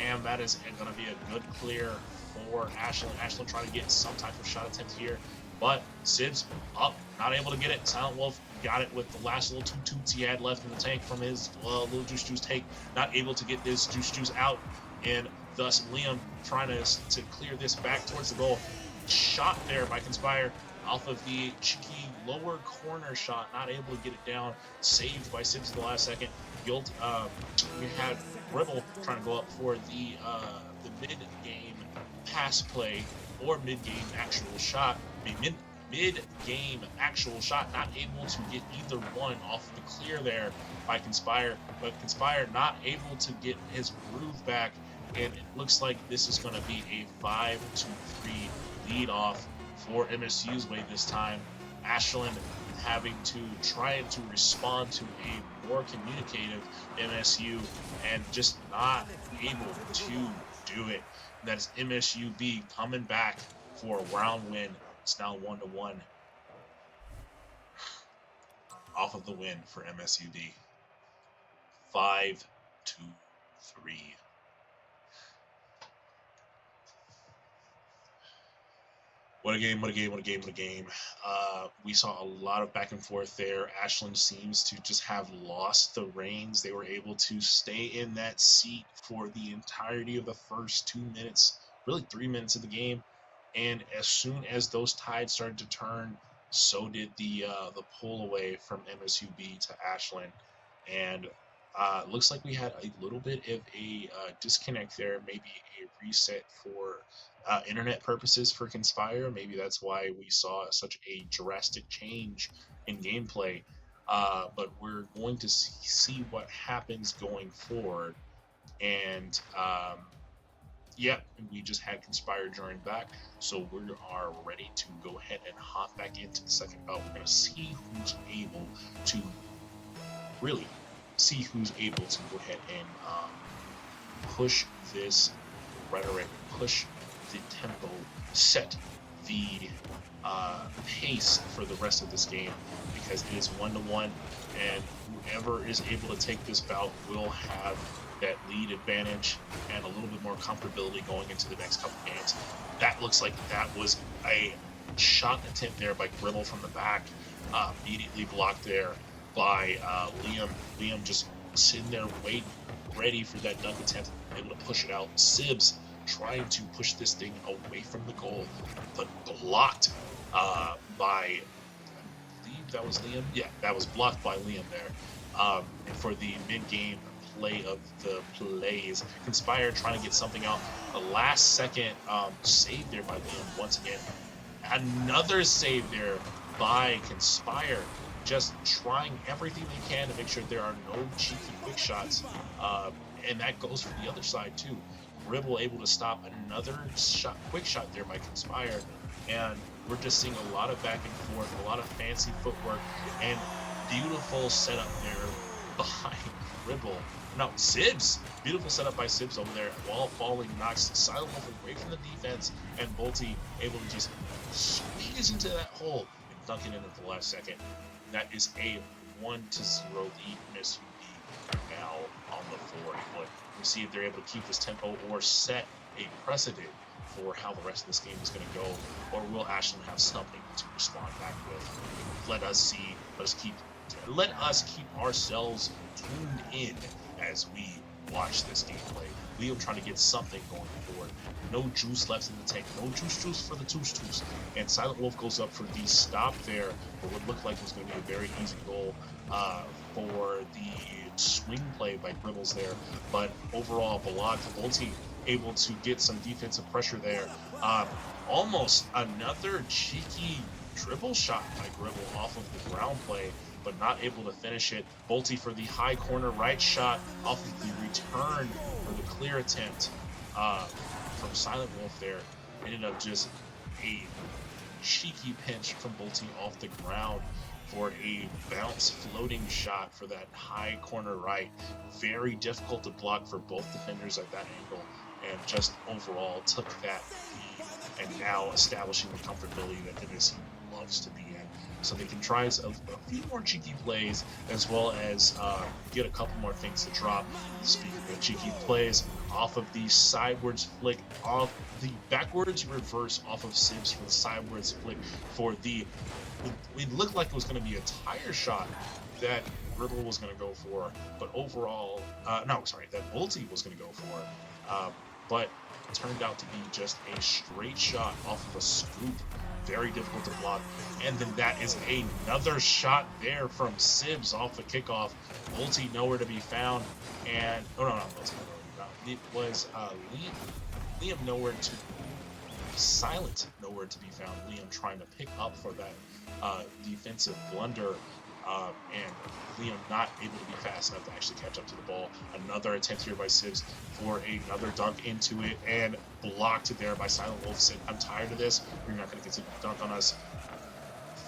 Speaker 8: and that is going to be a good clear for Ashland. Ashland trying to get some type of shot attempt here. but Sibs up, not able to get it. Silent Wolf got it with the last little two toots he had left in the tank from his little Juice take, not able to get this Juice out, and thus Liam trying to clear this back towards the goal. Shot there by Conspire off of the cheeky lower corner shot, not able to get it down, saved by Sibs at the last second. Guilt, we had Rebel trying to go up for the mid-game pass play or mid-game actual shot. Mid-game actual shot, not able to get either one off the clear there by Conspire, but Conspire not able to get his groove back, and it looks like this is going to be a 5-3 lead off for MSU's way this time. Ashland having to try to respond to a more communicative MSU and just not able to do it. That is MSUB coming back for a round win. It's now 1-1 off of the win for MSUB. 5-3. What a game, what a game, what a game, what a game. We saw a lot of back and forth there. Ashland seems to just have lost the reins. They were able to stay in that seat for the entirety of the first 2 minutes, really 3 minutes of the game. And as soon as those tides started to turn, so did the pull away from MSUB to Ashland. And looks like we had a little bit of a disconnect there, maybe a reset for internet purposes for Conspire. Maybe that's why we saw such a drastic change in gameplay. But we're going to see what happens going forward. And yep, we just had Conspire join back, so we are ready to go ahead and hop back into the second belt. We're going to see who's able to really see who's able to go ahead and push this rhetoric, push the tempo, set the pace for the rest of this game, because it is 1-1, and whoever is able to take this bout will have that lead advantage and a little bit more comfortability going into the next couple games. That looks like that was a shot attempt there by Gribble from the back, immediately blocked there by Liam. Liam just sitting there waiting, ready for that dunk attempt, able to push it out. Sibs trying to push this thing away from the goal, but blocked by, I believe that was Liam. Yeah, that was blocked by Liam there. And for the mid-game play of the plays, Conspire trying to get something out. The last second save there by Liam once again. Another save there by Conspire, just trying everything they can to make sure there are no cheeky quick shots. And that goes for the other side too. Ribble able to stop another shot, quick shot there by Conspire, and we're just seeing a lot of back and forth, a lot of fancy footwork, and beautiful setup there by Ribble. No, Sibs, beautiful setup by Sibs over there. Wall falling, knocks Silent Wolf away from the defense, and Bolty able to just squeeze into that hole and dunk it in at the last second. That is a 1-0 lead. MSU now on the forward foot. We'll see if they're able to keep this tempo or set a precedent for how the rest of this game is going to go, or will Ashland have something to respond back with? Let us see. Let us keep ourselves tuned in as we watch this gameplay. Liam trying to get something going forward. No juice left in the tank. No juice for the toos. And Silent Wolf goes up for the stop there, for what looked like was going to be a very easy goal for the swing play by Gribbles there. But overall, Bolti able to get some defensive pressure there. Almost another cheeky dribble shot by Gribble off of the ground play, but not able to finish it. Bolty for the high corner right shot off of the return for the clear attempt from Silent Wolf there. Ended up just a cheeky pinch from Bolty off the ground for a bounce floating shot for that high corner right. Very difficult to block for both defenders at that angle, and just overall took that lead, and now establishing the comfortability that MSU loves to be in. So they can try a few more cheeky plays, as well as get a couple more things to drop. Speaking of cheeky plays, off of the sidewards flick, off the backwards reverse off of Sibs for the sidewards flick for the, it looked like it was going to be a tire shot that Gribble was going to go for, but overall, no, sorry, that Ulti was going to go for, but it turned out to be just a straight shot off of a scoop, very difficult to block, and then that is another shot there from Sibs off the kickoff. Ulti nowhere to be found, and, oh no, not Ulti, it was Liam nowhere to, Silent nowhere to be found. Liam trying to pick up for that defensive blunder, and Liam not able to be fast enough to actually catch up to the ball. Another attempt here by Sibs for another dunk into it, and blocked there by Silent Wolf. Said, I'm tired of this. You're not going to get to dunk on us.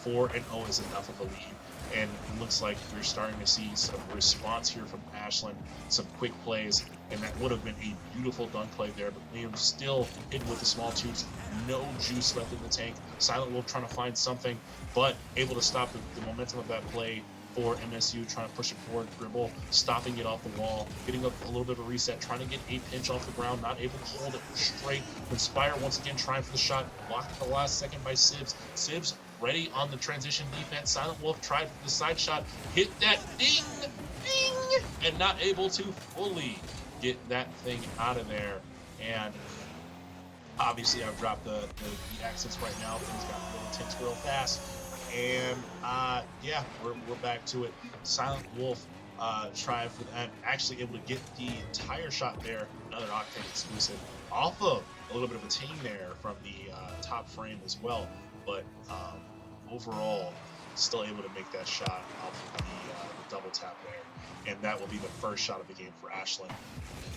Speaker 8: 4-0 is enough of a lead, and it looks like we're starting to see some response here from Ashland, some quick plays, and that would have been a beautiful dunk play there, but Liam still hidden with the small tubes, no juice left in the tank. Silent Wolf trying to find something, but able to stop the momentum of that play for MSU, trying to push it forward. Gribble stopping it off the wall, getting a little bit of a reset, trying to get a pinch off the ground, not able to hold it straight. Inspire once again trying for the shot, blocked at the last second by Sibs. Sibs ready on the transition defense. Silent Wolf tried for the side shot, hit that ding, ding, and not able to fully get that thing out of there. And obviously I've dropped the accents right now. Things got real intense real fast. And yeah, we're back to it. Silent Wolf tried for that, actually able to get the tire shot there, another Octane exclusive, off of a little bit of a ting there from the top frame as well. But overall, still able to make that shot off of the double tap there. And that will be the first shot of the game for Ashland.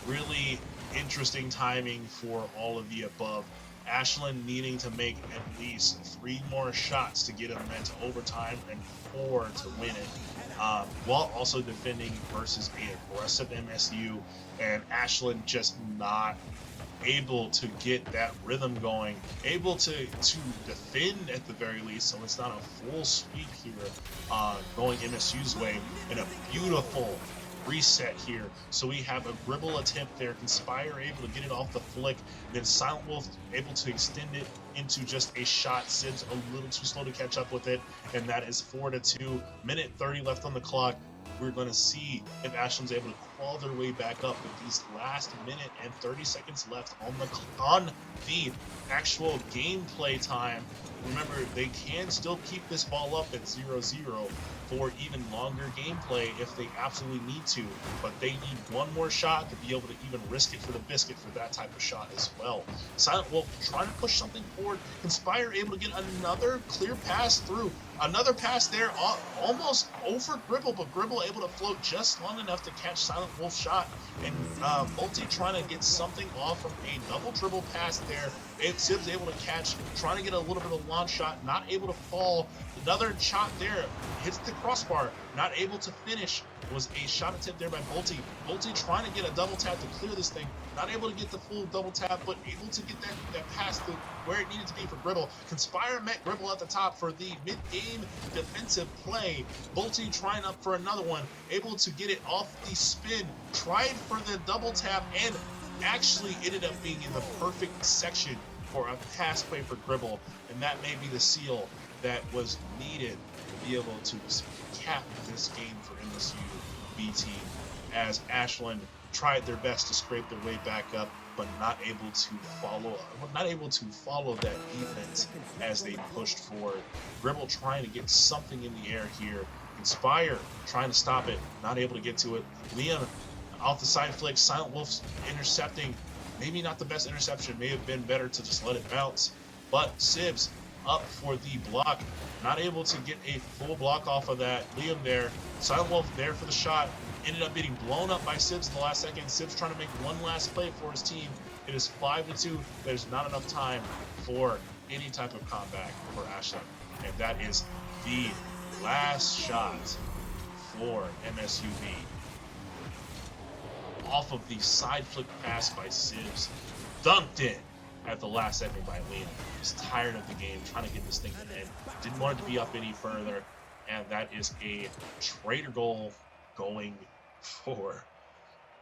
Speaker 8: Really interesting timing for all of the above. Ashland needing to make at least 3 more shots to get them into overtime and 4 to win it, while also defending versus an aggressive MSU, and Ashland just not able to get that rhythm going, able to defend at the very least, so it's not a full sweep here going MSU's way, and a beautiful reset here. So we have a Gribble attempt there, Conspire able to get it off the flick, then Silent Wolf able to extend it into just a shot. Sibs a little too slow to catch up with it, and that is 4-2. Minute 30 left on the clock. We're going to see if Ashland's able to claw their way back up with these last minute and 30 seconds left on the actual gameplay time. Remember, they can still keep this ball up at 0-0 for even longer gameplay if they absolutely need to, but they need one more shot to be able to even risk it for the biscuit for that type of shot as well. Silent Wolf trying to push something forward. Conspire able to get another clear pass through. Another pass there, almost over Gribble, but Gribble able to float just long enough to catch Silent Wolf's shot. And Multi trying to get something off from a double dribble pass there. Sibs able to catch, trying to get a little bit of a launch shot, not able to fall. Another shot there, hits the crossbar, not able to finish. Was a shot attempt there by Bolty. Bolty trying to get a double tap to clear this thing, not able to get the full double tap, but able to get that pass to where it needed to be for Gribble. Conspire met Gribble at the top for the mid-game defensive play. Bolty trying up for another one, able to get it off the spin, tried for the double tap, and actually ended up being in the perfect section for a pass play for Gribble, and that may be the seal that was needed to be able to cap this game for MSU B team, as Ashland tried their best to scrape their way back up, but not able to follow that defense as they pushed forward. Gribble trying to get something in the air here. Inspire trying to stop it, not able to get to it. Liam off the side flick. Silent Wolf's intercepting. Maybe not the best interception. May have been better to just let it bounce. But Sibs up for the block. Not able to get a full block off of that. Liam there. Silent Wolf there for the shot. Ended up getting blown up by Sibs in the last second. Sibs trying to make one last play for his team. It is 5-2. There's not enough time for any type of comeback for Ashland. And that is the last shot for MSUV. Off of the side flick pass by Sibs. Dunked in at the last second by Liam. Was tired of the game, trying to get this thing to end. Didn't want it to be up any further. And that is a traitor goal going for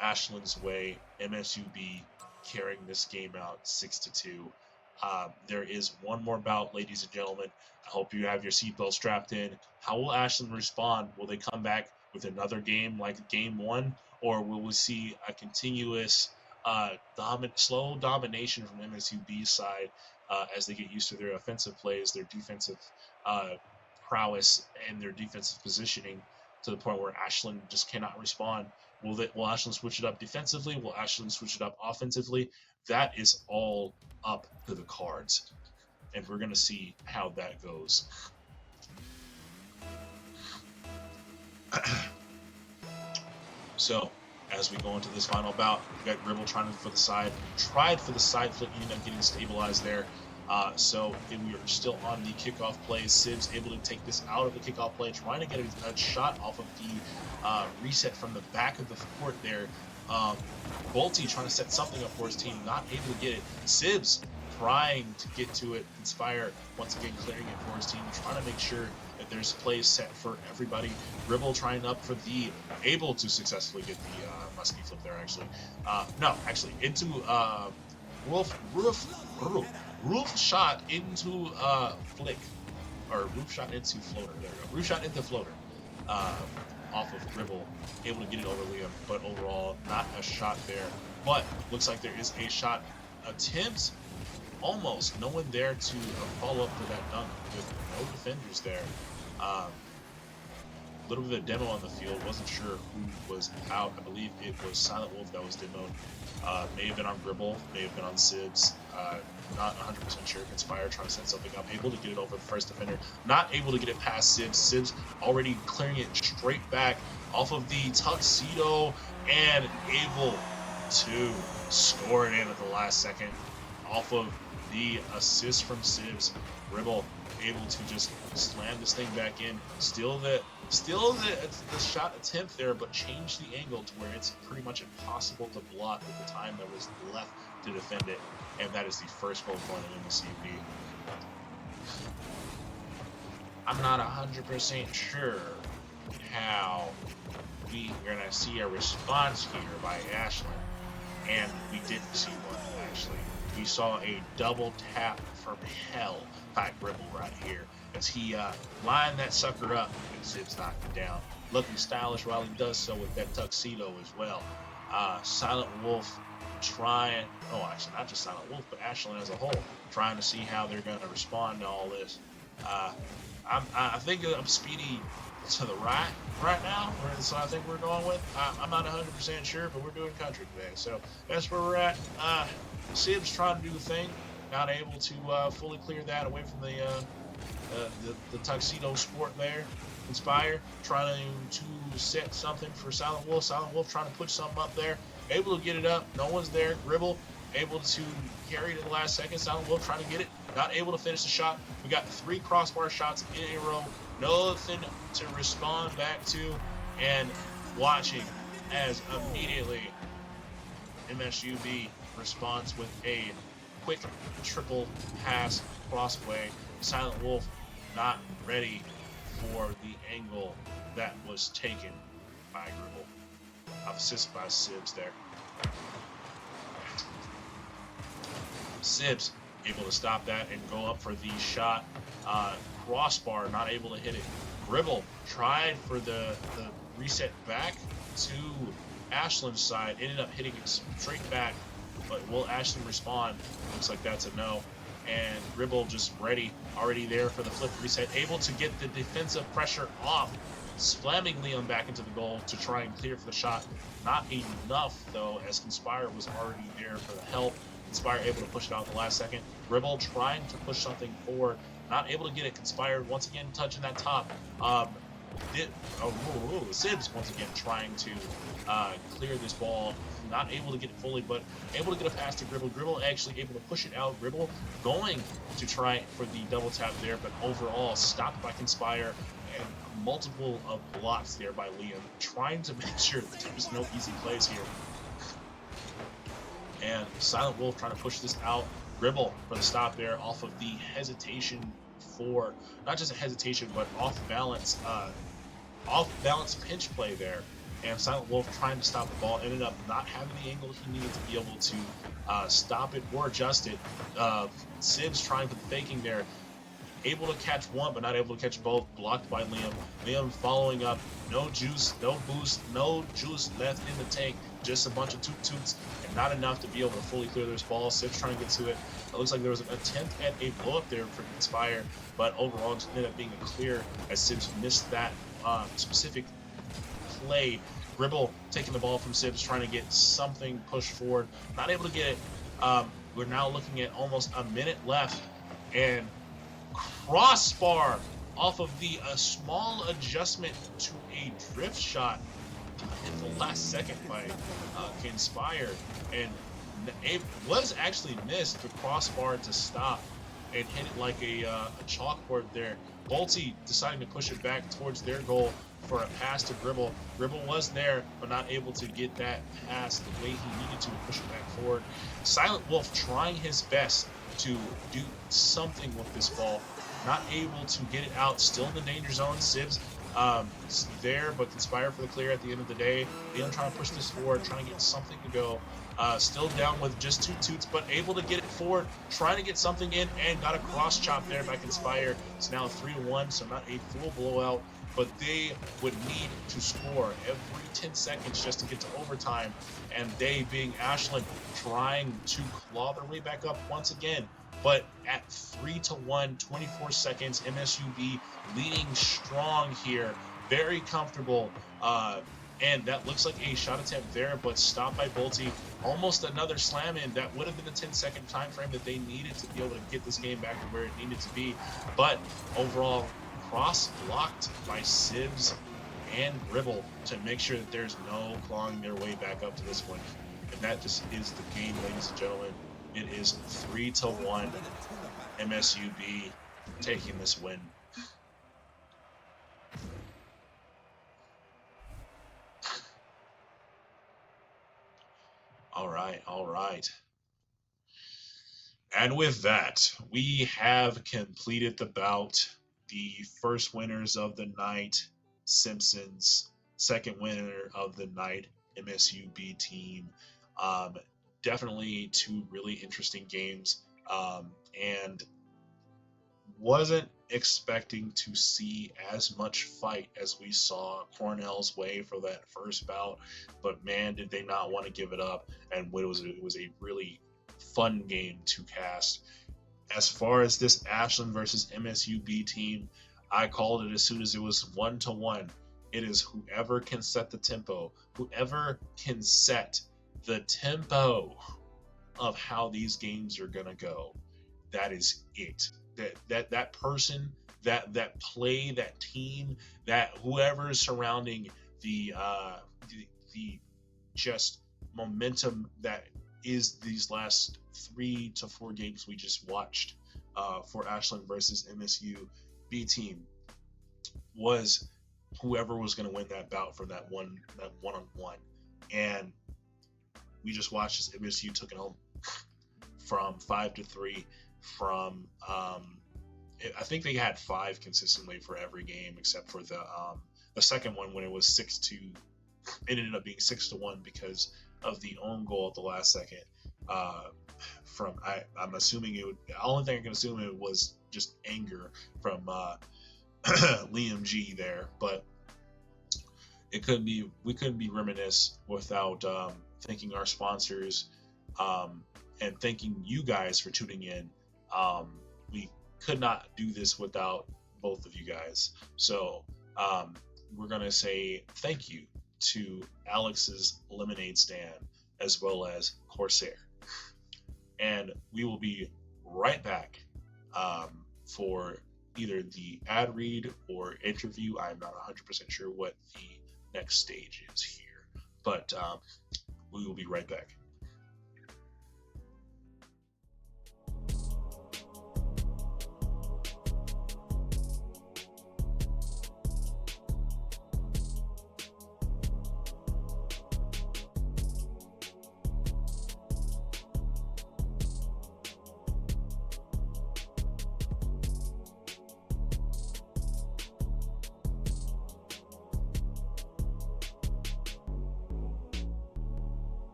Speaker 8: Ashland's way. MSUB carrying this game out 6-2. There is one more bout, ladies and gentlemen. I hope you have your seatbelt strapped in. How will Ashland respond? Will they come back with another game like game one, or will we see a continuous slow domination from MSUB's side as they get used to their offensive plays, their defensive prowess, and their defensive positioning to the point where Ashland just cannot respond? Will Ashland switch it up defensively? Will Ashland switch it up offensively? That is all up to the cards, and we're going to see how that goes. So, as we go into this final bout, we got Gribble tried for the side flip, ended up getting stabilized there. So we are still on the kickoff play. Sibs able to take this out of the kickoff play, trying to get a shot off of the reset from the back of the court there. Bolte trying to set something up for his team, not able to get it. Sibs trying to get to it. Inspire once again clearing it for his team, trying to make sure that there's plays set for everybody. Gribble trying up for the, able to successfully get the musky flip there actually. Into roof shot into flick, or roof shot into floater. There we go. Roof shot into floater. Off of Gribble, able to get it over Liam, but overall not a shot there. But looks like there is a shot attempt. Almost no one there to follow up for that dunk with no defenders there. A little bit of a demo on the field. Wasn't sure who was out. I believe it was Silent Wolf that was demoed. May have been on Gribble, may have been on Sibs. Not 100% sure. Conspire trying to set something up. Able to get it over the first defender. Not able to get it past Sibs. Sibs already clearing it straight back off of the tuxedo and able to score it in at the last second off of the assist from Sibs. Gribble able to just slam this thing back in. Still the shot attempt there, but change the angle to where it's pretty much impossible to block with the time that was left to defend it. And that is the first goal point in MSU. I'm not 100% sure how we are going to see a response here by Ashland. And we didn't see one, actually. We saw a double tap from hell by Gribble right here as he lined that sucker up and Sibs knocked it down. Looking stylish while he does so with that tuxedo as well. Silent Wolf trying, not just Silent Wolf, but Ashland as a whole, trying to see how they're going to respond to all this. I think I'm speedy to the right now, so I think we're going with. I'm not 100% sure, but we're doing country today, so that's where we're at. Sibs trying to do the thing, not able to fully clear that away from the tuxedo sport there. Inspire trying to set something for Silent Wolf. Silent Wolf trying to put something up there, able to get it up. No one's there. Gribble able to carry it in the last second. Silent Wolf trying to get it, not able to finish the shot. We got 3 crossbar shots in a row. Nothing to respond back to, and watching as immediately MSUB responds with a quick triple pass crossway. Silent Wolf not ready for the angle that was taken by Gribble. Assist by Sibs there. Sibs able to stop that and go up for the shot. Crossbar, not able to hit it. Gribble tried for the reset back to Ashland's side, ended up hitting it straight back, but will Ashland respond? Looks like that's a no. And Gribble just already there for the flip reset, able to get the defensive pressure off, slamming Liam back into the goal to try and clear for the shot. Not enough though, as Conspire was already there for the help. Conspire able to push it out at the last second. Gribble trying to push something forward, not able to get it. Conspire once again touching that top. Sibs once again trying to clear this ball, not able to get it fully, but able to get a pass to Gribble. Gribble actually able to push it out. Gribble going to try for the double tap there, but overall stopped by Conspire and multiple of blocks there by Liam, trying to make sure that there's no easy plays here. And Silent Wolf trying to push this out. Gribble for the stop there off of the hesitation for, not just a hesitation, but off balance pinch play there and Silent Wolf trying to stop the ball ended up not having the angle he needed to be able to stop it or adjust it. Sibs trying for the faking there, able to catch one but not able to catch both, blocked by Liam. Liam following up, no juice, no boost, no juice left in the tank, just a bunch of toot-toots and not enough to be able to fully clear this ball. Sibs trying to get to it. It looks like there was an attempt at a blow-up there for Inspire, but overall it ended up being a clear as Sibs missed that specific play. Gribble taking the ball from Sibs, trying to get something pushed forward, not able to get it. We're now looking at almost a minute left, and crossbar off of the small adjustment to a drift shot in the last second by Kinspire, and it was actually missed the crossbar to stop and hit it like a chalkboard there. Bolte deciding to push it back towards their goal for a pass to Gribble. Gribble was there, but not able to get that pass the way he needed to push it back forward. Silent Wolf trying his best to do something with this ball, not able to get it out, still in the danger zone. Sibs there, but Inspire for the clear at the end of the day. Leon trying to push this forward, trying to get something to go. Still down with just 2 toots, but able to get it forward, trying to get something in, and got a cross chop there by Inspire. It's now 3-1, so not a full blowout, but they would need to score every 10 seconds just to get to overtime, and they, being Ashland, trying to claw their way back up once again. But at 3-1, 24 seconds, MSUB leading strong here, very comfortable. And that looks like a shot attempt there, but stopped by Bolte. Almost another slam in. That would have been a 10-second time frame that they needed to be able to get this game back to where it needed to be. But overall, cross blocked by Sibs and Gribble to make sure that there's no clawing their way back up to this one. And that just is the game, ladies and gentlemen. It is 3-1, MSUB taking this win. All right. And with that, we have completed the bout. The first winners of the night, Simpsons. Second winner of the night, MSUB team. Definitely 2 really interesting games, and wasn't expecting to see as much fight as we saw Cornell's way for that first bout, but man, did they not want to give it up, and it was a really fun game to cast. As far as this Ashland versus MSUB team, I called it as soon as it was 1-1. It is whoever can set the tempo, whoever can set the tempo of how these games are gonna go. That is it. That person, that play, that team, that whoever is surrounding the just momentum that is these last 3 to 4 games we just watched for Ashland versus MSU B team, was whoever was going to win that bout for that one-on-one. And we just watched as MSU took it home from 5-3 from I think they had 5 consistently for every game except for the second one when it was 6-2. It ended up being 6-1 because of the own goal at the last second. I'm assuming it would. The only thing I can assume it was just anger from Liam G there, but we couldn't be reminisce without thanking our sponsors and thanking you guys for tuning in. We could not do this without both of you guys. So we're gonna say thank you to Alex's Lemonade Stand as well as Corsair. And we will be right back for either the ad read or interview. I'm not 100% sure what the next stage is here, but we will be right back.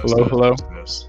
Speaker 9: Hello, hello.
Speaker 8: This.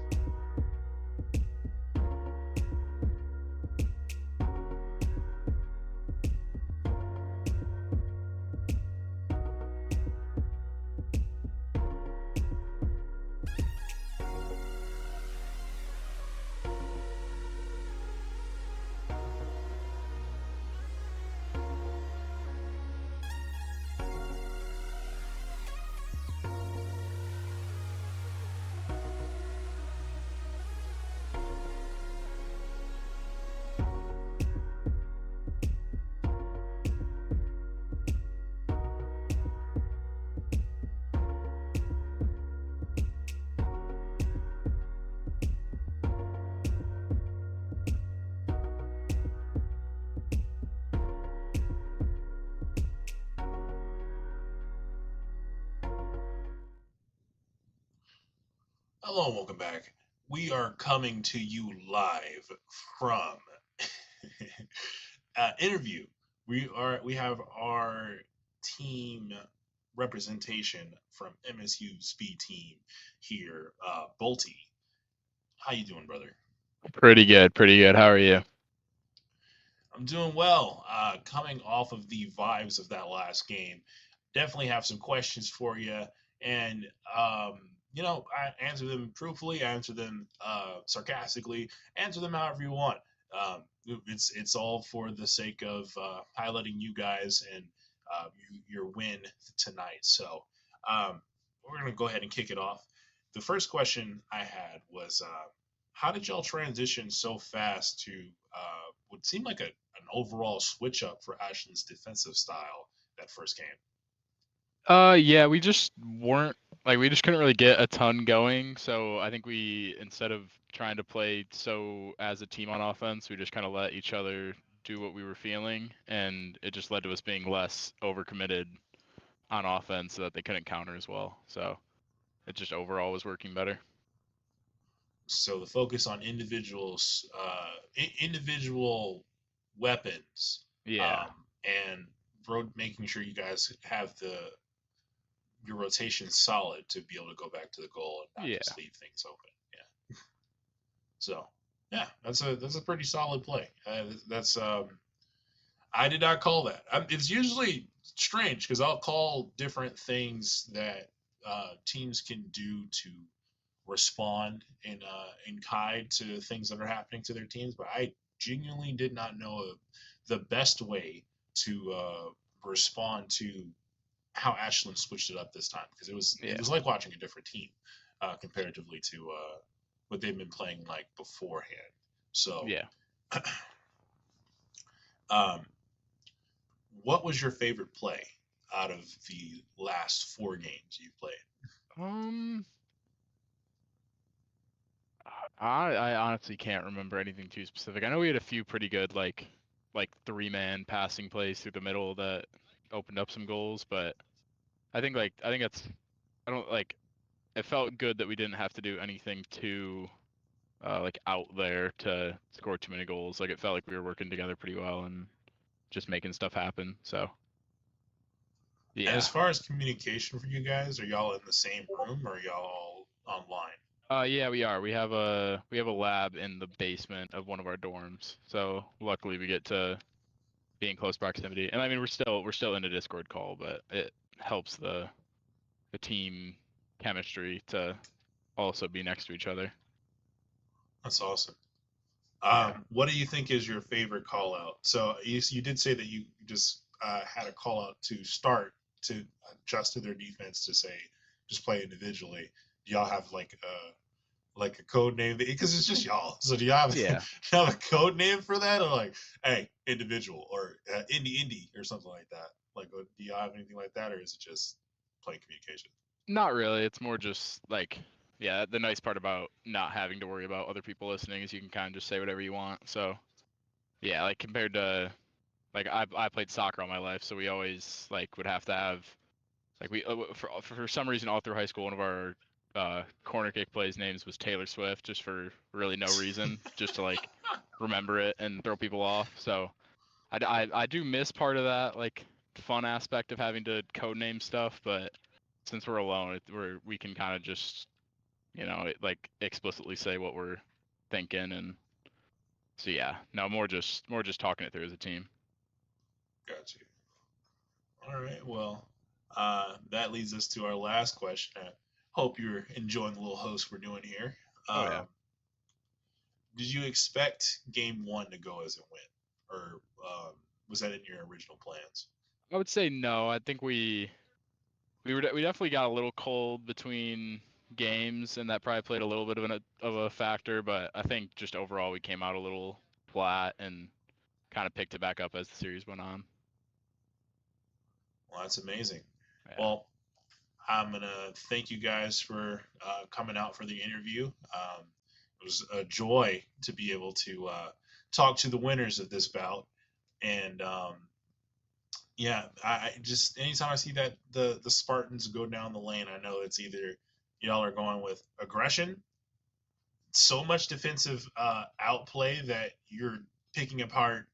Speaker 8: Hello and welcome back. We are coming to you live from interview. We have our team representation from MSU speed team here, Bolty. How you doing, brother?
Speaker 9: Pretty good, pretty good. How are you?
Speaker 8: I'm doing well. Coming off of the vibes of that last game, definitely have some questions for you, and I answer them truthfully, answer them sarcastically, answer them however you want. It's all for the sake of highlighting you guys and your win tonight. So we're gonna go ahead and kick it off. The first question I had was, how did y'all transition so fast to would seem like an overall switch up for Ashland's defensive style that first game?
Speaker 9: Yeah, we just weren't we just couldn't really get a ton going. So I think we, instead of trying to play so as a team on offense, we just kind of let each other do what we were feeling, and it just led to us being less overcommitted on offense so that they couldn't counter as well. So it just overall was working better.
Speaker 8: So the focus on individuals, individual weapons,
Speaker 9: Yeah.
Speaker 8: and making sure you guys have your rotation solid to be able to go back to the goal and not just leave things open. Yeah. So yeah, that's a pretty solid play. I did not call that. It's usually strange because I'll call different things that teams can do to respond in kind to things that are happening to their teams, but I genuinely did not know the best way to respond to how Ashland switched it up this time, because it was like watching a different team comparatively to what they've been playing like beforehand. So
Speaker 9: yeah.
Speaker 8: What was your favorite play out of the last 4 games you've played?
Speaker 9: I honestly can't remember anything too specific. I know we had a few pretty good like 3-man passing plays through the middle that opened up some goals, but I think that's, I don't like, it felt good that we didn't have to do anything too out there to score too many goals. Like, it felt like we were working together pretty well and just making stuff happen. So yeah.
Speaker 8: And as far as communication for you guys, are y'all in the same room or are y'all all online?
Speaker 9: Yeah, we are. We have a lab in the basement of one of our dorms. So luckily we get to be in close proximity. And I mean, we're still in a Discord call, but it helps the team chemistry to also be next to each other.
Speaker 8: That's awesome. What do you think is your favorite call out? So you did say that you just had a call out to start to adjust to their defense to say just play individually. Do y'all have like a code name? Because it's just y'all. So do you have a code name for that, or like, hey, individual or indie or something like that? Like, do y'all have anything like that, or is it just plain communication?
Speaker 9: Not really. It's more just like, yeah, the nice part about not having to worry about other people listening is you can kind of just say whatever you want. So yeah, like compared to like I played soccer all my life, so we always would have to have we for some reason all through high school, one of our corner kick plays names was Taylor Swift, just for really no reason, just to remember it and throw people off. So I do miss part of that fun aspect of having to code name stuff, but since we're alone, we can kind of just like explicitly say what we're thinking, and so yeah, no, more just talking it through as a team.
Speaker 8: Got you. All right. Well, that leads us to our last question. I hope you're enjoying the little host we're doing here.
Speaker 9: Oh yeah.
Speaker 8: Did you expect game one to go as it went, or was that in your original plans?
Speaker 9: I would say no. I think we definitely got a little cold between games, and that probably played a little bit of a factor. But I think just overall we came out a little flat and kind of picked it back up as the series went on.
Speaker 8: Well, that's amazing.
Speaker 9: Yeah.
Speaker 8: Well, I'm gonna thank you guys for coming out for the interview. It was a joy to be able to talk to the winners of this bout, and yeah, I just anytime I see that the Spartans go down the lane, I know it's either y'all are going with aggression, so much defensive outplay that you're picking apart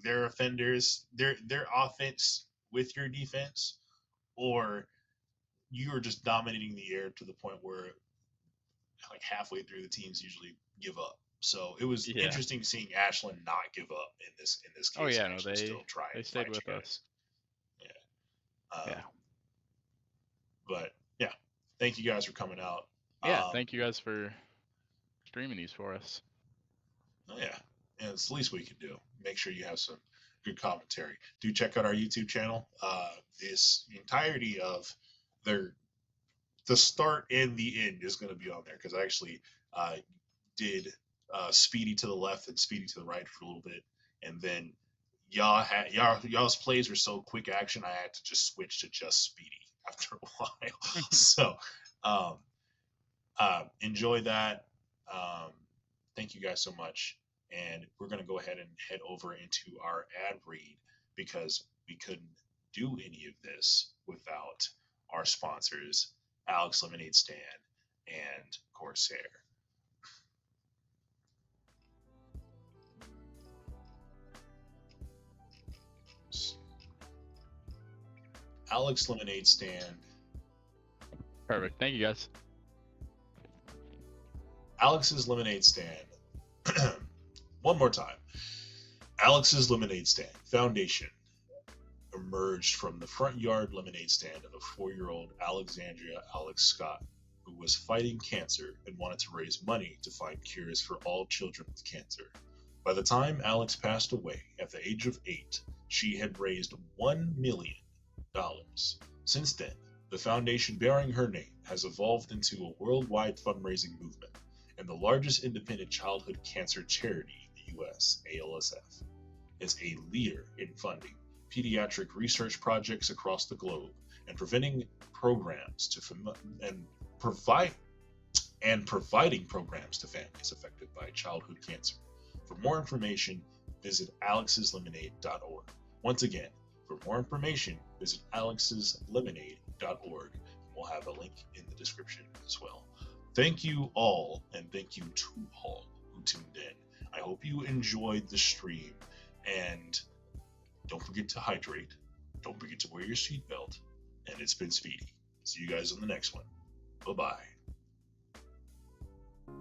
Speaker 8: their offenders, their offense with your defense, or you are just dominating the air to the point where like halfway through the teams usually give up. So it was interesting seeing Ashland not give up in this case.
Speaker 9: Oh yeah, no,
Speaker 8: they
Speaker 9: stayed with us.
Speaker 8: Yeah. But yeah, thank you guys for coming out.
Speaker 9: Yeah, thank you guys for streaming these for us.
Speaker 8: Oh yeah, and it's the least we can do. Make sure you have some good commentary. Do check out our YouTube channel. The entirety of the start and the end is going to be on there, because I actually did Speedy to the left and Speedy to the right for a little bit, and then y'all's plays were so quick action I had to just switch to just Speedy after a while. So enjoy that. Thank you guys so much, and we're going to go ahead and head over into our ad read, because we couldn't do any of this without our sponsors, Alex Lemonade Stand and Corsair. Alex Lemonade Stand.
Speaker 9: Perfect. Thank you guys.
Speaker 8: Alex's Lemonade Stand. One more time. Alex's Lemonade Stand Foundation emerged from the front yard lemonade stand of a 4-year-old Alexandria Alex Scott, who was fighting cancer and wanted to raise money to find cures for all children with cancer. By the time Alex passed away at the age of 8, she had raised $1 million. Since then, the foundation bearing her name has evolved into a worldwide fundraising movement and the largest independent childhood cancer charity in the U.S., ALSF. Is a leader in funding pediatric research projects across the globe and providing programs to providing programs to families affected by childhood cancer. For more information, visit alexslemonade.org. Once again, for more information, visit alexslemonade.org. We'll have a link in the description as well. Thank you all, and thank you to all who tuned in. I hope you enjoyed the stream, and don't forget to hydrate. Don't forget to wear your seatbelt. And it's been Speedy. See you guys on the next one. Bye-bye.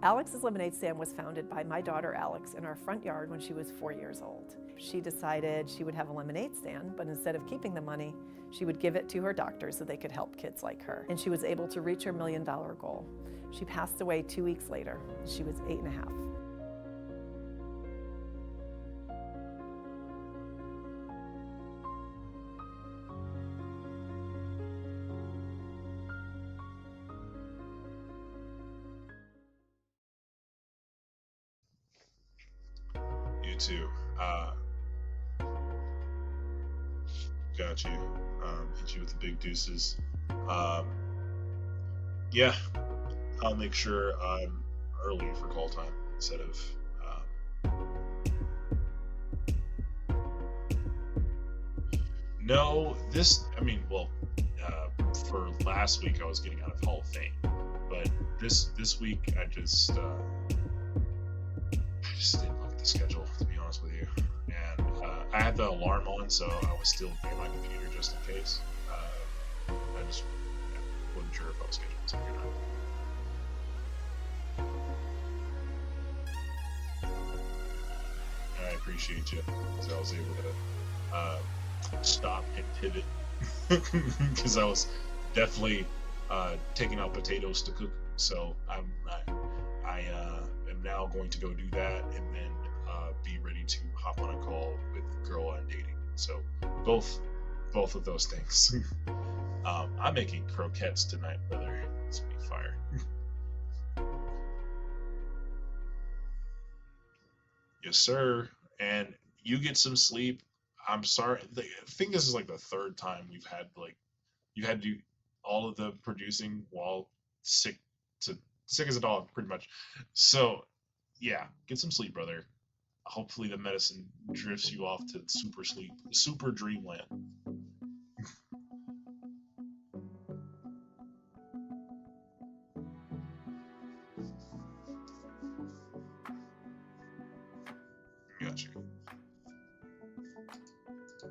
Speaker 10: Alex's Lemonade Stand was founded by my daughter Alex in our front yard when she was 4 years old. She decided she would have a lemonade stand, but instead of keeping the money, she would give it to her doctor so they could help kids like her. And she was able to reach her $1 million goal. She passed away 2 weeks later. She was 8 and a half.
Speaker 8: Too. Got you. Hit you with the big deuces. Yeah, I'll make sure I'm early for call time instead of. No, for last week I was getting out of Hall of Fame, but this week I just didn't look at the schedule, to be honest with you. And I had the alarm on, so I was still near my computer just in case. I just wasn't sure if I was scheduled to or not. appreciate you. So I was able to stop and pivot because I was definitely taking out potatoes to cook. So I am now going to go do that and then be ready to hop on a call with the girl I'm dating. So both of those things. I'm making croquettes tonight, brother. It's gonna be fire. Yes, sir. And you get some sleep. I'm sorry. I think this is like the third time we've had you had to do all of the producing while sick as a dog, pretty much. So yeah, get some sleep, brother. Hopefully the medicine drifts you off to super sleep, super dreamland.